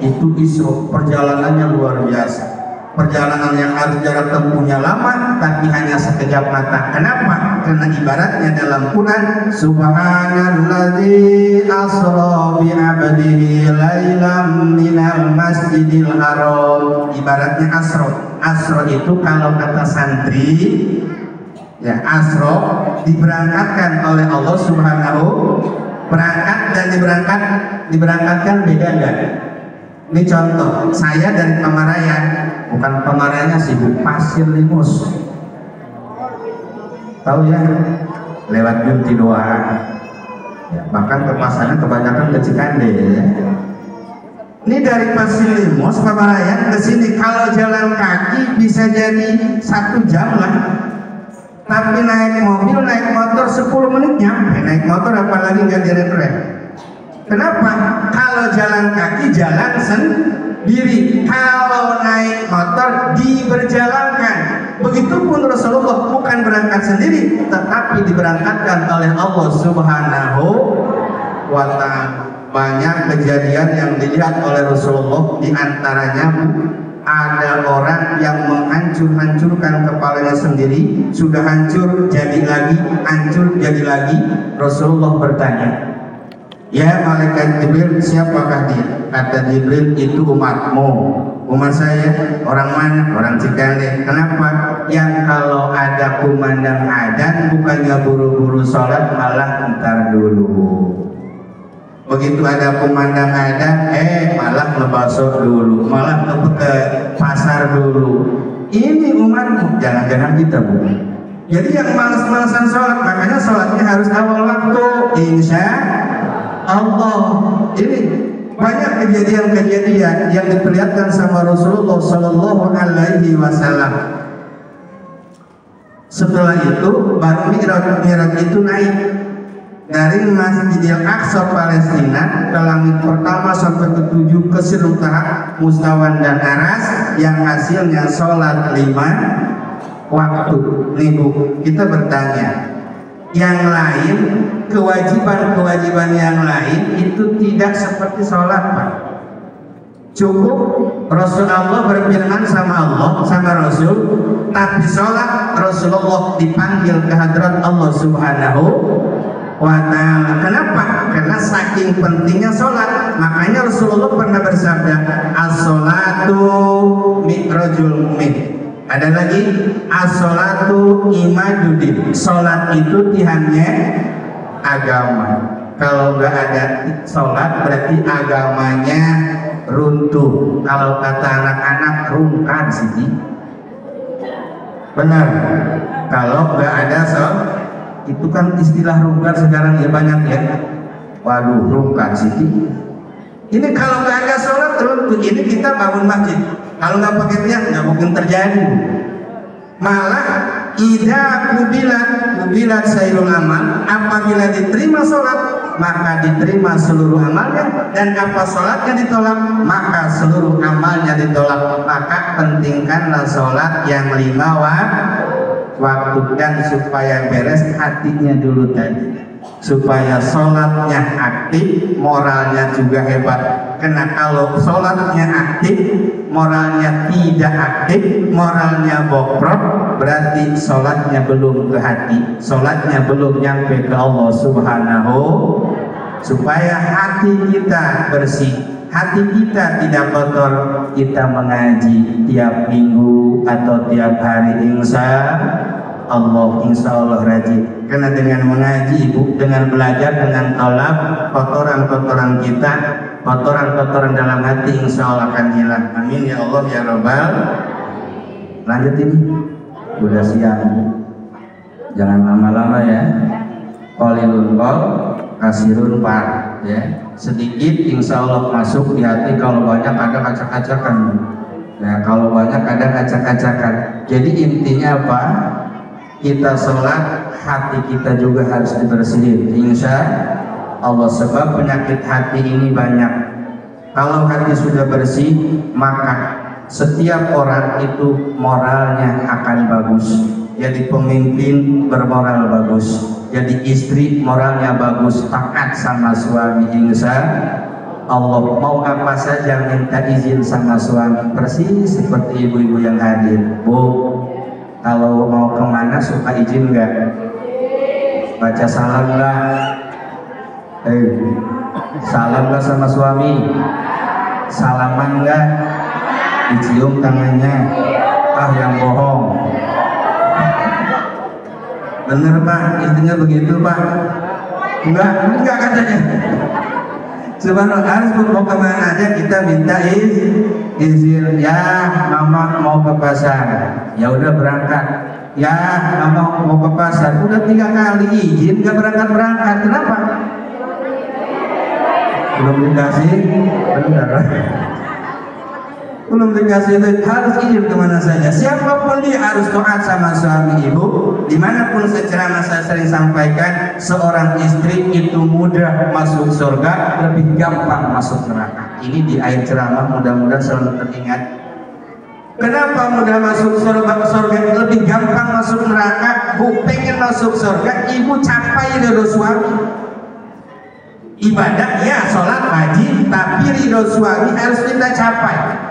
Itu Isra, perjalanannya luar biasa. Perjalanan yang harus jarak tempuhnya lama tapi hanya sekejap mata. Kenapa? Karena ibaratnya dalam Quran, Subhanalladzi asra bi 'abdihi lailam minal masjidil haram. Ibaratnya asra. Asra itu kalau kata santri ya, asra diberangkatkan oleh Allah Subhanahu. Berangkat dan diberangkatkan beda enggak? Ini contoh, saya dari Pamarayan, bukan Pamarayanya sibuk Pasir Limus, tahu ya, lewat Junti doang, ya, bahkan ke pasarnya kebanyakan ke Cikande. Ya. Ini dari Pasir Limus Pamarayan ke sini kalau jalan kaki bisa jadi 1 jam lah, tapi naik mobil naik motor 10 menit nyampe. Naik motor apalagi nggak direm. Kenapa? Kalau jalan kaki jalan sendiri, kalau naik motor diberjalankan. Begitupun Rasulullah bukan berangkat sendiri, tetapi diberangkatkan oleh Allah Subhanahu wa ta'ala. Banyak kejadian yang dilihat oleh Rasulullah, diantaranya ada orang yang menghancur-hancurkan kepalanya sendiri, sudah hancur jadi lagi, hancur jadi lagi. Rasulullah bertanya, ya malaikat Jibril, siapakah dia? Kata Jibril, itu umatmu. Umat saya, orang mana? Orang Cikande. Kenapa? Yang kalau ada kumandang adzan bukannya buru-buru sholat, malah ntar dulu. Begitu ada kumandang adzan, malah ngebasuh dulu, malah ke pasar dulu. Ini umatmu, jangan-jangan kita Bu. Jadi yang malas-malasan sholat, makanya sholatnya harus awal waktu, insya Allah. Ini banyak kejadian-kejadian yang diperlihatkan sama Rasulullah Sallallahu Alaihi Wasallam. Setelah itu baru Mi'raj itu naik dari Masjidil Aqsa Palestina ke langit pertama sampai ke-7 ke Sidratul Mustawan dan Aras, yang hasilnya sholat 5 waktu. Nih Bu, kita bertanya, yang lain, kewajiban-kewajiban yang lain itu tidak seperti sholat Pak. Cukup Rasulullah berfirman sama Allah, sama Rasul, tapi sholat Rasulullah dipanggil ke hadrat Allah Subhanahu wa ta'ala. Kenapa? Karena saking pentingnya sholat. Makanya Rasulullah pernah bersabda, as-sholatu mi'rajul mu'min. Ada lagi, as-sholatu imaduddin. Sholat itu tihannya agama. Kalau nggak ada sholat berarti agamanya runtuh. Kalau kata anak-anak rungkan sih. Benar. Kalau nggak ada sholat, itu kan istilah rungkan sekarang ya banyak ya. Waduh, rungkan sih. Ini kalau nggak ada sholat runtuh. Ini kita bangun masjid. Kalau nggak pakai niat nggak mungkin terjadi. Malah idza kubilat sairul amal, apabila diterima sholat maka diterima seluruh amalnya, dan apa sholatnya ditolak maka seluruh amalnya ditolak. Maka pentingkanlah sholat yang 5 waktu, dan supaya beres hatinya dulu tadi. supaya sholatnya aktif, moralnya juga hebat. Karena kalau sholatnya aktif, moralnya tidak aktif, moralnya bobrok, berarti sholatnya belum ke hati, sholatnya belum nyampe ke Allah Subhanahu. Supaya hati kita bersih, hati kita tidak kotor, kita mengaji tiap minggu atau tiap hari, insya Allah rajin. Karena dengan mengaji ibu, dengan belajar, dengan tolak, kotoran-kotoran kita, kotoran-kotoran dalam hati insya Allah akan hilang. Amin ya Allah ya Rabbal. Lanjut ini, udah siang, jangan lama-lama ya. Qalilun qol kasirun par, ya. Sedikit insya Allah masuk di hati, kalau banyak ada acak-acakan. Ya, kalau banyak ada acak-acakan. Jadi intinya apa? Kita sholat, hati kita juga harus dibersihin, insya Allah. Sebab penyakit hati ini banyak. Kalau hati sudah bersih, maka setiap orang itu moralnya akan bagus. Jadi pemimpin bermoral bagus, jadi istri moralnya bagus, taat sama suami, insya Allah. Mau apa saja minta izin sama suami, persis seperti ibu-ibu yang hadir. Bu, kalau mau kemana suka izin nggak? Baca salam nggak? Salam nggak sama suami? Salaman nggak? Dicium tangannya? Ah, yang bohong. Bener Pak, istrinya begitu Pak? Enggak katanya. Subhanallah, harus mau kemana aja kita minta izin. Ya, mama mau ke pasar. Ya udah berangkat. Ya, mama mau ke pasar. Udah 3 kali izin, nggak berangkat. Kenapa? Belum dikasih. Benar. Belum dikasih itu, harus izin kemana saja. Siapapun dia harus taat sama suami ibu. Dimanapun ceramah saya sering sampaikan, seorang istri itu mudah masuk surga, lebih gampang masuk neraka. Ini di akhir ceramah, mudah-mudahan selalu teringat. Kenapa mudah masuk surga, lebih gampang masuk neraka? Bu, pengen masuk surga, ibu capai ridho suami. Ibadah ya, sholat wajib, tapi ridho suami harus kita capai.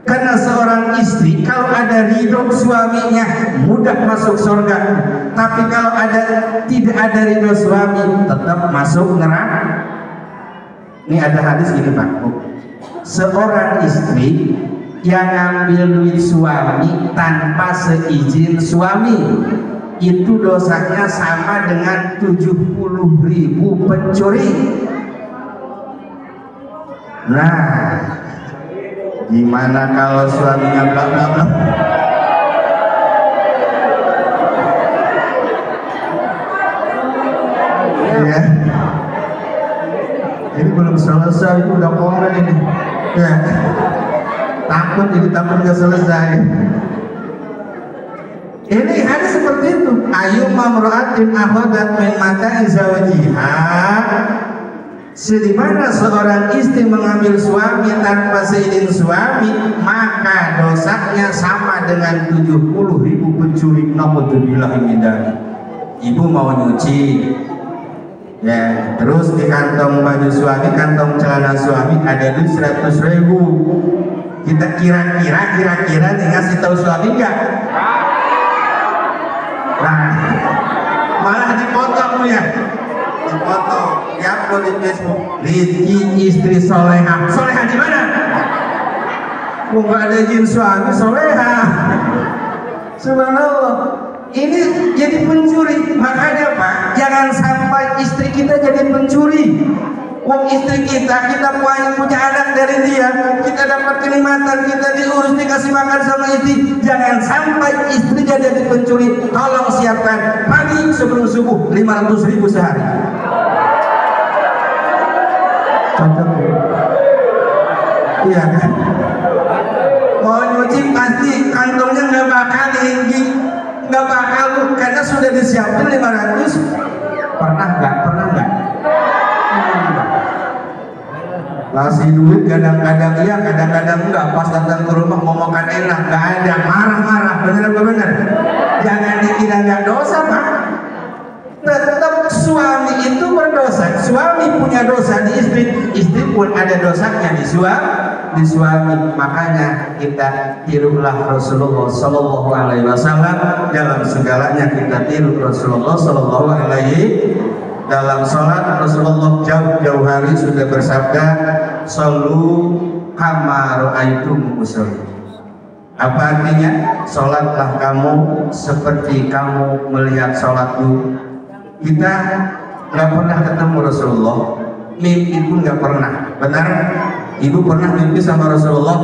Karena seorang istri kalau ada ridho suaminya mudah masuk surga, tapi kalau tidak ada ridho suami tetap masuk neraka. Ini ada hadis gini Pak, seorang istri yang ngambil duit suami tanpa seizin suami itu dosanya sama dengan 70.000 pencuri. Nah, gimana kalau suaminya bla bla bla? Ya. Ini belum selesai, ini udah komen ini. Ya. Takut nggak selesai. Ini ada seperti itu. Ayu mamra'atin akhadat min mata'i zawjiha. Sedimana seorang istri mengambil suami tanpa seizin suami, maka dosanya sama dengan 70.000 pencuri. Naudzubillah min dzalik. Ibu mau nyuci, ya, terus di kantong baju suami, kantong celana suami ada duit 100.000. Kita kira-kira ngasih tahu suami enggak? Nah, malah dipotong ya. Foto ya, upload di Facebook. Rizki istri soleha. Soleha di mana? Nggak ada izin suami soleha. Subhanallah. Ini jadi pencuri. Makanya Pak, jangan sampai istri kita jadi pencuri. Wong istri kita punya anak dari dia, kita dapat kenikmatan, kita diurus, dikasih makan sama istri. Jangan sampai istri jadi pencuri. Tolong siapkan pagi sebelum subuh 500.000 sehari. Cocok ya? Iya kan? Mau nyuci pasti kantongnya nggak bakal tinggi, nggak bakal, karena sudah disiapin 500. Pernah nggak? Kasih duit kadang-kadang iya, kadang-kadang enggak. Pas datang ke rumah mau makan enak, nggak ada, marah-marah. Bener apa bener? Jangan dikira nggak dosa Pak. Tetap suami itu berdosa, suami punya dosa di istri, istri pun ada dosanya di suami. Makanya kita tirulah Rasulullah Sallallahu Alaihi Wasallam dalam segalanya. Kita tiru Rasulullah Sallallahu Alaihi. Dalam sholat Rasulullah jauh-jauh hari sudah bersabda, "Shollu kama ra'aitum usolli." Apa artinya? Sholatlah kamu seperti kamu melihat sholatku. Kita nggak pernah ketemu Rasulullah, mimpi pun nggak pernah. Benar? Ibu pernah mimpi sama Rasulullah?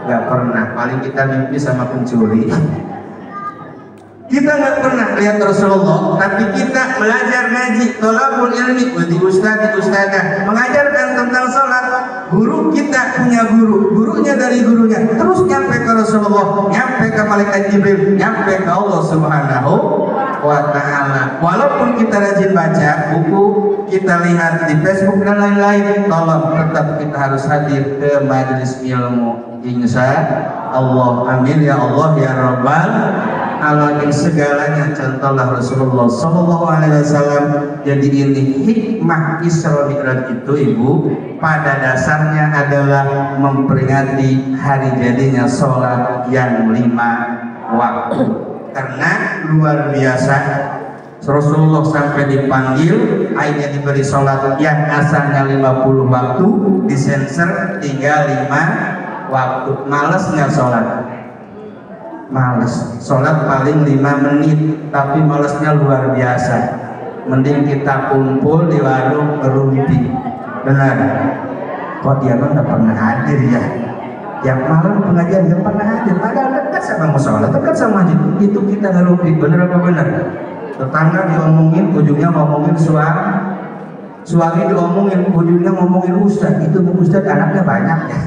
Nggak pernah. Paling kita mimpi sama pencuri. Kita nggak pernah lihat Rasulullah, tapi kita belajar ngaji, thalabul ilmi, di ustadz, mengajarkan tentang sholat. Guru kita punya guru, gurunya dari gurunya, terus nyampe ke Rasulullah, nyampe ke malaikat Jibril, nyampe ke Allah Subhanahu wa Ta'ala. Walaupun kita rajin baca buku, kita lihat di Facebook dan lain-lain, tolong tetap kita harus hadir ke majelis ilmu. Insya Allah, amin ya Allah ya Rabbal alamin. Segalanya contohlah Rasulullah Sallallahu Alaihi Wasallam. Jadi ini hikmah Isra Mi'raj itu, Ibu, pada dasarnya adalah memperingati hari jadinya sholat yang 5 waktu. Karena luar biasa, Rasulullah sampai dipanggil, akhirnya diberi sholat yang asalnya 50 waktu, disensor tinggal 5 waktu. Males nggak sholat? Males. Sholat paling 5 menit, tapi malesnya luar biasa. Mending kita kumpul di warung berumpi. Benar? Kok dia mah nggak pernah hadir ya? Yang malam pengajian nggak pernah hadir, padahal dekat sama musola, dekat sama masjid. Itu kita ngerumpi. Benar apa benar? Tetangga diomongin, ujungnya ngomongin suami diomongin, ujungnya ngomongin ustaz. Itu ustaz anaknya banyak ya.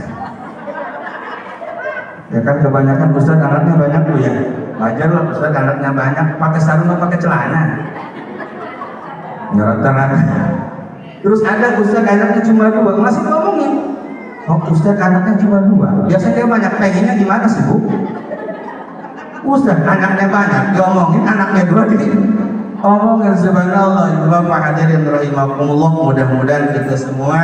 Ya kan, kebanyakan ustaz anaknya banyak tuh ya. Wajar lah ustaz anaknya banyak, pakai sarung atau pakai celana. Ya rata-rata. Terus ada ustaz anaknya cuma 2, masih ngomongin. Oh, ustaz anaknya cuma 2. Biasanya banyak, pengennya gimana sih, Bu? Ustaz anaknya banyak, diomongin anaknya 2 jadi omongin. Subhanallah. Itu Bapak hadirin rahimakumullah, mudah-mudahan kita semua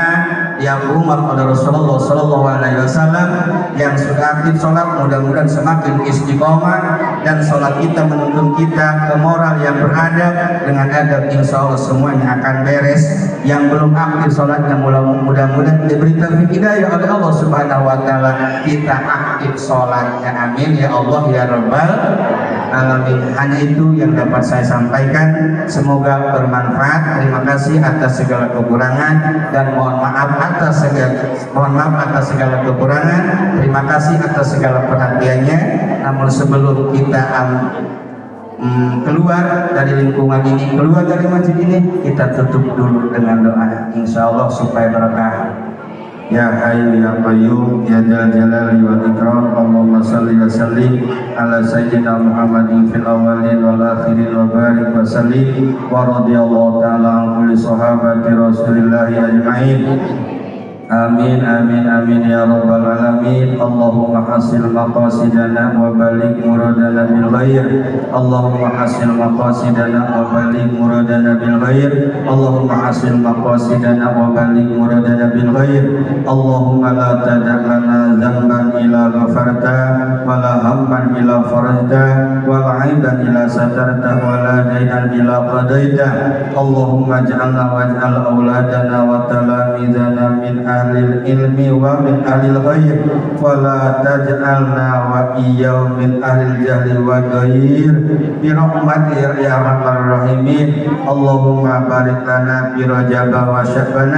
yang berumur pada Rasulullah Sallallahu Alaihi Wasallam, yang sudah aktif sholat, mudah-mudahan semakin istiqomah, dan sholat kita menuntun kita ke moral yang beradab. Dengan adab insya Allah semuanya akan beres. Yang belum aktif sholatnya mudah-mudahan diberi taufik hidayah oleh Allah Subhanahu Wa Taala, kita aktif sholatnya. Amin ya Allah ya Rabbal alamin. Hanya itu yang dapat saya sampaikan. Semoga bermanfaat. Terima kasih atas segala kekurangan dan mohon maaf atas segala kekurangan. Terima kasih atas segala perhatiannya. Namun sebelum kita keluar dari lingkungan ini, keluar dari masjid ini, kita tutup dulu dengan doa, insya Allah supaya berkah. Ya Hayyu ya Qayyum ya Dzal Jalali wal Ikram. Allahumma shalli wa sallim ala sayyidina Muhammadin fil awwalin wal akhirin wa barik wa sallim wa radhiyallahu ta'ala an kulli sahabati Rasulillah ajma'in. Amin amin amin ya rabbal alamin. Allahumma hasil maqasidana wa balik muradana bil khair. Allahumma hasil maqasidana wa balik muradana bil khair. Allahumma hasil maqasidana wa balik muradana bil khair. Allahumma la tada' lana dzamban illa ghafarta wa la hamman illa farajta wa la 'aiban illa satarta wa la daynan illa qadaita. Allahumma ij'alna waj'al auladana wa talamidana min ahlil ilmi wa min ahlil ghair wa la taj'alna wa iyyaw min ahlil jahli wa ghair bi rahmatika ya arhamar rahimin. Allahumma barik lana fi Rajab wa Sya'ban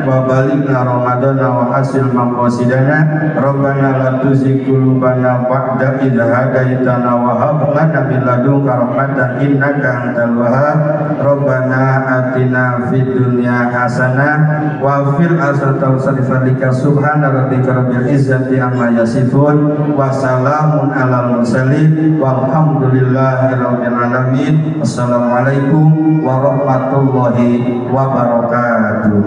wa balighna Ramadana wa hasil maqasidana. Rabbana la tuzigh qulubana ba'da idh hadaitana wa hab lana min ladunka rahmatan innaka antal wahhab. Rabbana atina fid dunya hasanah wa fil akhirati hasanah. Subhana rabbika rabbil izzati amma yasifun wa salamun alal mursalin walhamdulillahi rabbil alamin. Assalamualaikum warahmatullahi wabarakatuh.